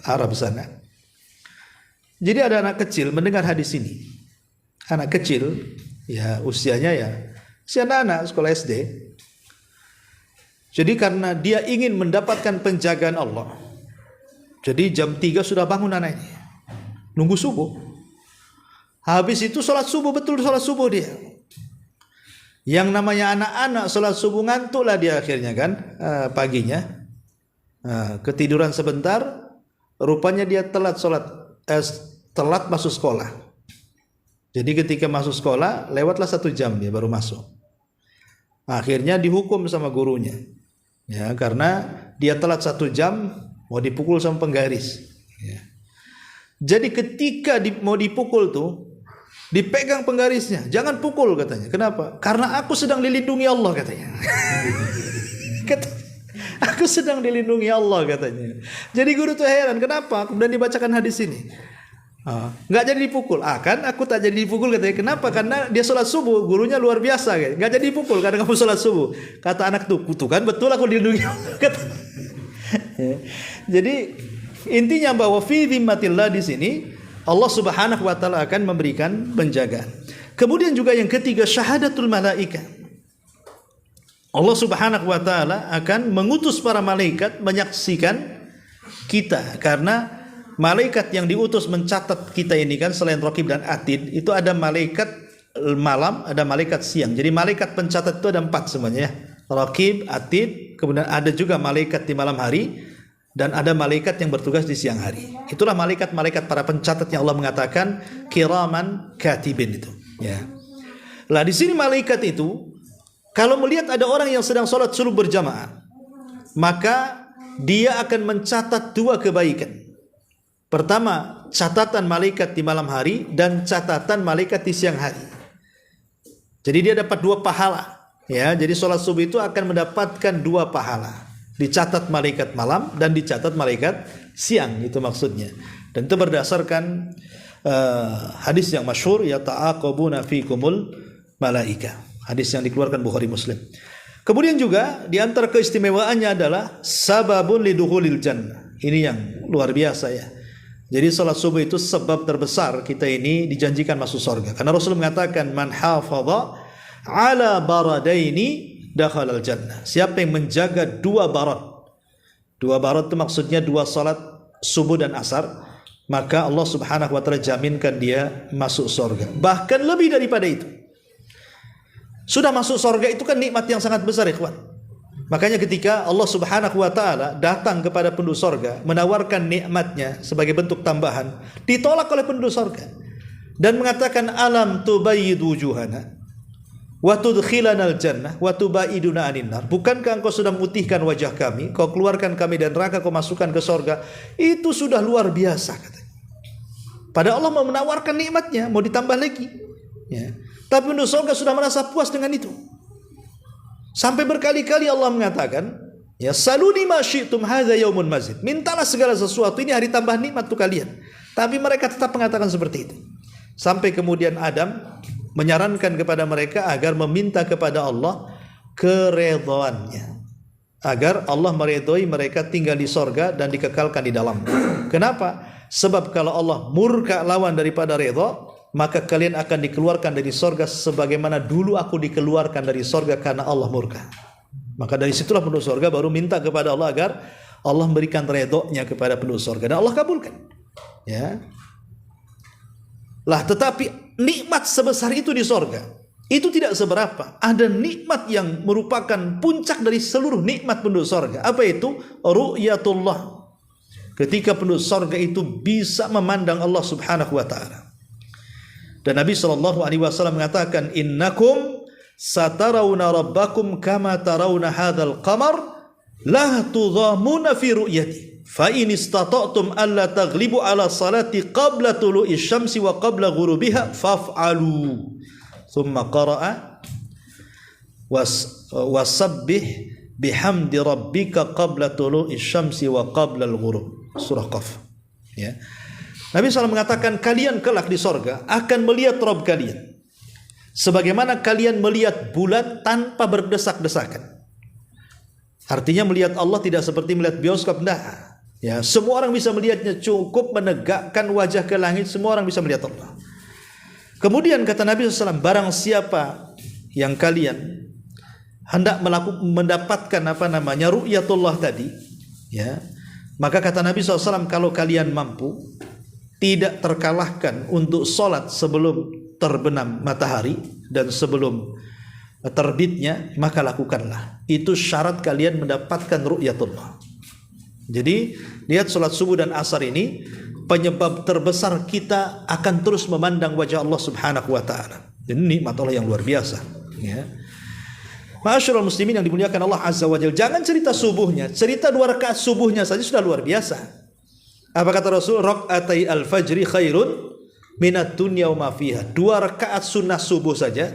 Arab sana. Jadi ada anak kecil mendengar hadis ini. Anak kecil ya usianya ya si anak-anak sekolah SD. Jadi karena dia ingin mendapatkan penjagaan Allah, jadi jam 3 sudah bangun anaknya, nunggu subuh. Habis itu sholat subuh, betul sholat subuh dia. Yang namanya anak-anak sholat subuh ngantuklah dia akhirnya kan, paginya ketiduran sebentar. Rupanya dia telat telat masuk sekolah. Jadi ketika masuk sekolah lewatlah 1 jam dia baru masuk. Akhirnya dihukum sama gurunya. Ya, karena dia telat 1 jam, mau dipukul sama penggaris. Ya. Jadi ketika mau dipukul tuh, dipegang penggarisnya, jangan pukul katanya. Kenapa? Karena aku sedang dilindungi Allah katanya. Aku sedang dilindungi Allah katanya. Jadi guru tuh heran, kenapa? Kemudian dibacakan hadis ini. Nggak jadi dipukul. Kan aku tak jadi dipukul katanya. Kenapa? Karena dia sholat subuh, gurunya luar biasa. Nggak jadi dipukul karena kamu sholat subuh. Kata anak tuh kan betul aku dilindungi. Jadi intinya bahwa fi dhimmatillah di sini Allah Subhanahu wa taala akan memberikan penjagaan. Kemudian juga yang ketiga, syahadatul malaika. Allah Subhanahu wa taala akan mengutus para malaikat menyaksikan kita, karena malaikat yang diutus mencatat kita ini kan selain Raqib dan Atid, itu ada malaikat malam, ada malaikat siang. Jadi malaikat pencatat itu ada 4 semuanya ya. Raqib, Atid, kemudian ada juga malaikat di malam hari, dan ada malaikat yang bertugas di siang hari. Itulah malaikat-malaikat para pencatat yang Allah mengatakan kiraman katibin itu. Ya. Lah di sini malaikat itu kalau melihat ada orang yang sedang sholat subuh berjamaah, maka dia akan mencatat 2 kebaikan. Pertama, catatan malaikat di malam hari dan catatan malaikat di siang hari. Jadi dia dapat 2 pahala. Ya, jadi sholat subuh itu akan mendapatkan 2 pahala. Dicatat malaikat malam dan dicatat malaikat siang, itu maksudnya. Dan itu berdasarkan hadis yang masyhur, ya ta'aqabuna fikumul malaika. Hadis yang dikeluarkan Bukhari Muslim. Kemudian juga di antara keistimewaannya adalah sababun lidukhulil jannah. Ini yang luar biasa ya. Jadi salat subuh itu sebab terbesar kita ini dijanjikan masuk surga. Karena Rasul mengatakan man hafadha ala baradaini dakhalal jannah. Siapa yang menjaga 2 barat. 2 barat itu maksudnya 2 salat subuh dan asar, maka Allah Subhanahu wa taala jaminkan dia masuk surga. Bahkan lebih daripada itu. Sudah masuk surga itu kan nikmat yang sangat besar, ikhwan. Makanya ketika Allah Subhanahu wa taala datang kepada penduduk surga menawarkan nikmatnya sebagai bentuk tambahan, ditolak oleh penduduk surga dan mengatakan alam tubayyid wujuhana wa tudkhilanal jannah wa tubaiduna anin nar. Bukankah engkau sudah memutihkan wajah kami, kau keluarkan kami dan neraka, kau masukkan ke surga? Itu sudah luar biasa katanya. Padahal Allah mau menawarkan nikmatnya, mau ditambah lagi. Ya. Tapi penduduk surga sudah merasa puas dengan itu. Sampai berkali-kali Allah mengatakan, ya saluni ma syi'tum hadza yaumun mazid. Mintalah segala sesuatu, ini hari tambah nikmat untuk kalian. Tapi mereka tetap mengatakan seperti itu. Sampai kemudian Adam menyarankan kepada mereka agar meminta kepada Allah keredhoannya, agar Allah meredhoi mereka tinggal di sorga dan dikekalkan di dalam. Kenapa? Sebab kalau Allah murka lawan daripada redha, maka kalian akan dikeluarkan dari sorga sebagaimana dulu aku dikeluarkan dari sorga karena Allah murka. Maka dari situlah penduduk sorga baru minta kepada Allah agar Allah memberikan redhonya kepada penduduk sorga, dan Allah kabulkan. Ya. Lah tetapi nikmat sebesar itu di sorga itu tidak seberapa. Ada nikmat yang merupakan puncak dari seluruh nikmat penduduk sorga. Apa itu? Ru'yatullah. Ketika penduduk sorga itu bisa memandang Allah Subhanahu wa taala. Dan Nabi SAW mengatakan, innakum satarawna rabbakum kama tarawna hadzal qamar la tudhamuna fi ru'yati fa in istata'tum alla taghlibu ala salati qabla tulu'i syamsi wa qabla ghurubiha faf'alu. Thumma qara'a wasabbih bihamdi rabbika qabla tulu'i syamsi wa qabla al-ghurub. Surah Qaf. Ya. Nabi SAW mengatakan kalian kelak di sorga akan melihat Rabb kalian sebagaimana kalian melihat bulan tanpa berdesak-desakan. Artinya melihat Allah tidak seperti melihat bioskop, nah. Ya, semua orang bisa melihatnya, cukup menegakkan wajah ke langit, semua orang bisa melihat Allah. Kemudian kata Nabi SAW, barang siapa yang kalian hendak mendapatkan ru'yatullah tadi, ya, maka kata Nabi SAW, kalau kalian mampu, tidak terkalahkan untuk sholat sebelum terbenam matahari dan sebelum terbitnya, maka lakukanlah. Itu syarat kalian mendapatkan ru'yatullah. Jadi lihat sholat subuh dan asar ini penyebab terbesar kita akan terus memandang wajah Allah Subhanahu wa taala. Dan nikmat Allah yang luar biasa, ya. Ma'asyiral muslimin yang dimuliakan Allah Azza wa Jalla, jangan cerita subuhnya, cerita 2 rakaat subuhnya saja sudah luar biasa. Apa kata Rasul? Rak'atai al-fajri khairun minad dunya wa ma fiha. 2 rakaat sunnah subuh saja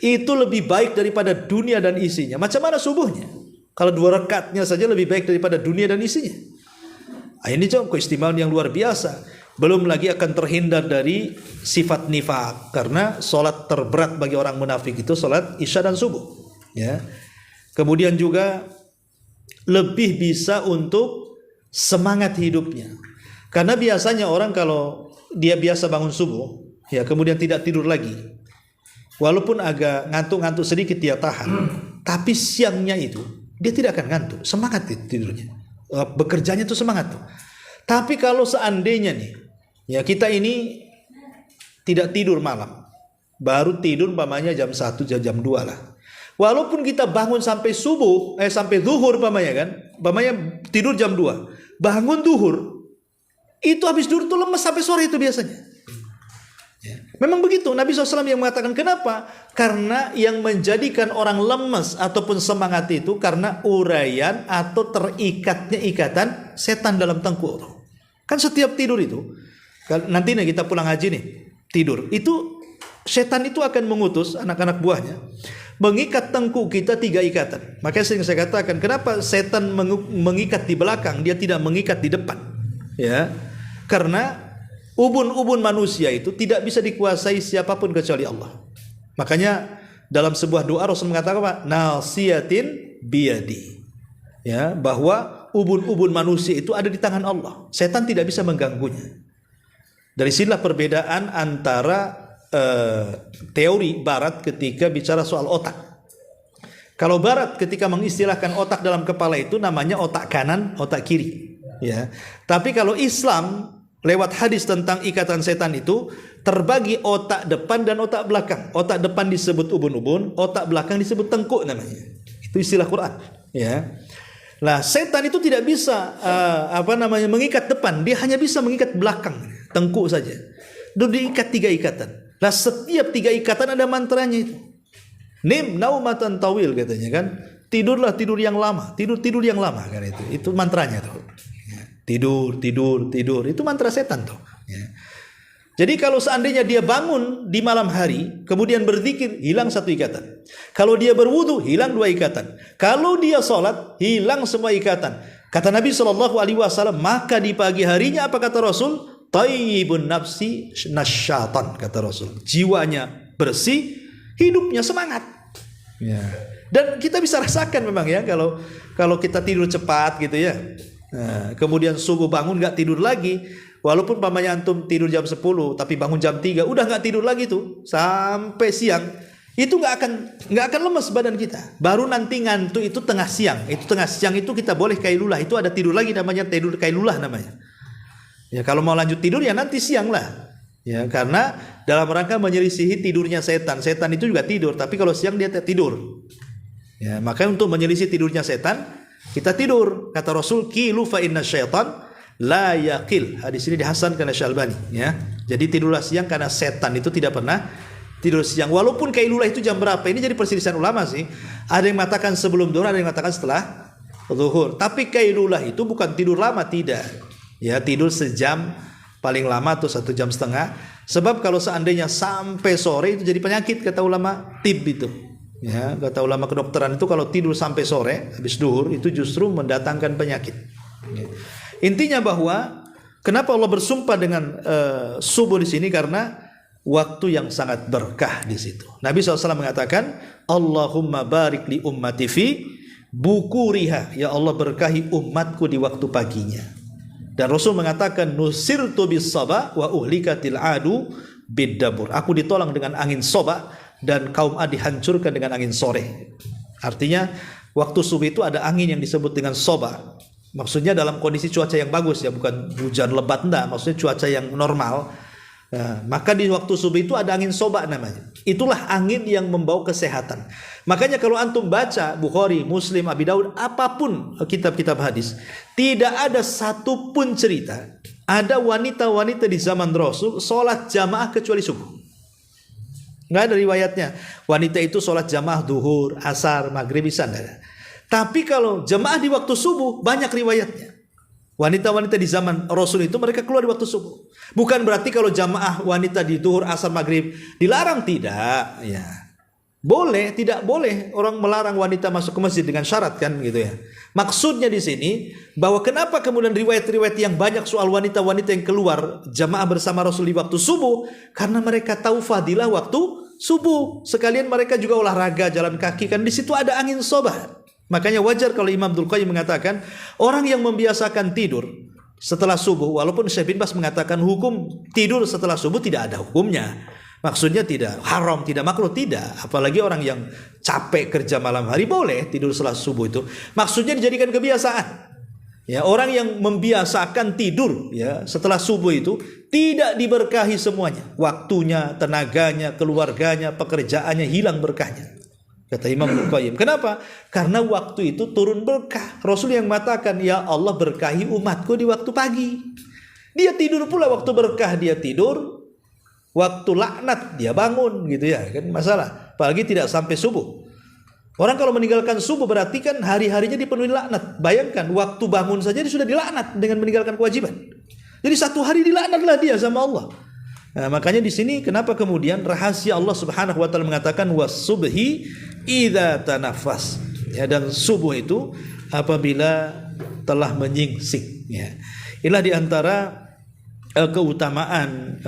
itu lebih baik daripada dunia dan isinya. Macam mana subuhnya? Kalau 2 rakaatnya saja lebih baik daripada dunia dan isinya. Ini keistimewaan yang luar biasa. Belum lagi akan terhindar dari sifat nifak, karena solat terberat bagi orang munafik itu solat isya dan subuh, ya. Kemudian juga lebih bisa untuk semangat hidupnya, karena biasanya orang kalau dia biasa bangun subuh, ya, kemudian tidak tidur lagi, walaupun agak ngantuk-ngantuk sedikit dia tahan, tapi siangnya itu dia tidak akan ngantuk, semangat tidurnya, bekerjanya itu semangat tuh. Tapi kalau seandainya nih, ya, kita ini tidak tidur malam, baru tidur umpamanya jam 1 jam 2 lah, walaupun kita bangun sampai subuh, sampai zuhur umpamanya kan, umpamanya tidur jam 2, bangun zuhur, itu habis tidur tuh lemes sampai sore itu biasanya. Ya. Memang begitu Nabi SAW yang mengatakan. Kenapa? Karena yang menjadikan orang lemes ataupun semangat itu karena uraian atau terikatnya ikatan setan dalam tengkuk. Kan setiap tidur itu, nanti nih kita pulang haji nih, tidur itu setan itu akan mengutus anak-anak buahnya mengikat tengkuk kita 3 ikatan. Makanya sering saya katakan, kenapa setan mengikat di belakang, dia tidak mengikat di depan, ya, karena ubun-ubun manusia itu tidak bisa dikuasai siapapun kecuali Allah. Makanya dalam sebuah doa Rasul mengatakan apa? Nasiyatin biyadi. Ya, bahwa ubun-ubun manusia itu ada di tangan Allah. Setan tidak bisa mengganggunya. Dari sinilah perbedaan antara teori barat ketika bicara soal otak. Kalau barat ketika mengistilahkan otak dalam kepala itu namanya otak kanan, otak kiri, ya. Tapi kalau Islam lewat hadis tentang ikatan setan itu terbagi otak depan dan otak belakang. Otak depan disebut ubun-ubun, otak belakang disebut tengkuk namanya. Itu istilah Quran, ya. Nah, setan itu tidak bisa mengikat depan, dia hanya bisa mengikat belakang, tengkuk saja. Dan diikat 3 ikatan. Nah, setiap 3 ikatan ada mantranya itu. Nim naumatan tawil katanya kan. Tidurlah tidur yang lama, tidur yang lama kan itu. Itu mantranya tuh. Tidur, itu mantra setan tuh, ya. Jadi kalau seandainya dia bangun di malam hari, kemudian berzikir, hilang 1 ikatan. Kalau dia berwudu, hilang 2 ikatan. Kalau dia sholat, hilang semua ikatan. Kata Nabi SAW, maka di pagi harinya apa kata Rasul? Tayyibun nafsi nasyatan, kata Rasul. Jiwanya bersih, hidupnya semangat, ya. Dan kita bisa rasakan memang ya, kalau kita tidur cepat gitu ya. Nah, kemudian subuh bangun nggak tidur lagi, walaupun pamannya antum tidur jam 10 tapi bangun jam 3 udah nggak tidur lagi tuh sampai siang, itu nggak akan lemes badan kita. Baru nanti ngantuk itu tengah siang. Itu tengah siang itu kita boleh kailulah, itu ada tidur lagi namanya tidur kailulah namanya. Ya, kalau mau lanjut tidur ya nanti siang lah. Ya, karena dalam rangka menyelisihi tidurnya setan. Setan itu juga tidur, tapi kalau siang dia tidur. Ya, makanya untuk menyelisih tidurnya setan kita tidur. Kata Rasul, kilu fa inna syaitan la yaqil. Hadis ini dihasankan oleh Syalbani, ya. Jadi tidurlah siang karena setan itu tidak pernah tidur siang. Walaupun kailulah itu jam berapa? Ini jadi perselisihan ulama sih. Ada yang mengatakan sebelum zuhur, ada yang mengatakan setelah zuhur. Tapi kailulah itu bukan tidur lama, tidak. Ya, tidur sejam paling lama atau 1,5 jam. Sebab kalau seandainya sampai sore itu jadi penyakit, kata ulama tib itu. Ya, kata ulama kedokteran itu kalau tidur sampai sore habis duhur itu justru mendatangkan penyakit. Ya. Intinya bahwa kenapa Allah bersumpah dengan subuh di sini, karena waktu yang sangat berkah di situ. Nabi SAW mengatakan, Allahumma barik li ummati fi bukuriha. Ya Allah, berkahi umatku di waktu paginya. Dan Rasul mengatakan, nusirtu bis saba wa uhlikatil adu biddabur. Aku ditolong dengan angin soba dan kaum Ad dihancurkan dengan angin sore. Artinya waktu subuh itu ada angin yang disebut dengan soba. Maksudnya dalam kondisi cuaca yang bagus ya, bukan hujan lebat enggak, maksudnya cuaca yang normal. Nah, maka di waktu subuh itu ada angin soba namanya. Itulah angin yang membawa kesehatan. Makanya kalau antum baca Bukhari, Muslim, Abi Daud, apapun kitab-kitab hadis, tidak ada satupun cerita ada wanita-wanita di zaman Rasul sholat jamaah kecuali subuh. Nggak ada riwayatnya. Wanita itu sholat jamaah duhur, asar, maghrib, isya, nggak ada. Tapi kalau jamaah di waktu subuh banyak riwayatnya. Wanita-wanita di zaman Rasul itu mereka keluar di waktu subuh. Bukan berarti kalau jamaah wanita di duhur, asar, maghrib dilarang, tidak. Ya, boleh, tidak boleh orang melarang wanita masuk ke masjid dengan syarat kan gitu ya. Maksudnya di sini bahwa kenapa kemudian riwayat-riwayat yang banyak soal wanita-wanita yang keluar jamaah bersama Rasul di waktu subuh, karena mereka tahu fadilah waktu subuh. Sekalian mereka juga olahraga, jalan kaki, kan di situ ada angin soba. Makanya wajar kalau Imam Abdul Qayyim mengatakan orang yang membiasakan tidur setelah subuh, walaupun Syekh bin Bas mengatakan hukum tidur setelah subuh tidak ada hukumnya. Maksudnya tidak haram, tidak makruh, tidak. Apalagi orang yang capek kerja malam hari boleh tidur setelah subuh itu. Maksudnya dijadikan kebiasaan. Ya, orang yang membiasakan tidur ya setelah subuh itu tidak diberkahi semuanya. Waktunya, tenaganya, keluarganya, pekerjaannya hilang berkahnya. Kata Imam Al-Qayyim. Kenapa? Karena waktu itu turun berkah. Rasul yang mengatakan, ya Allah berkahi umatku di waktu pagi. Dia tidur pula waktu berkah, dia tidur. Waktu laknat dia bangun gitu ya, kan masalah. Apalagi tidak sampai subuh. Orang kalau meninggalkan subuh berarti kan hari-harinya dipenuhi laknat. Bayangkan waktu bangun saja dia sudah dilaknat dengan meninggalkan kewajiban. Jadi satu hari dilaknatlah dia sama Allah. Nah, makanya di sini kenapa kemudian rahasia Allah Subhanahu wa taala mengatakan was-subhi idza tanafas. Ya, dan subuh itu apabila telah menyingsing ya. Inilah di antara keutamaan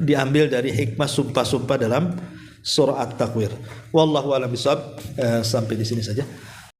diambil dari hikmah sumpah-sumpah dalam surah At-Takwir. Wallahu a'lam bishawab. Sampai di sini saja.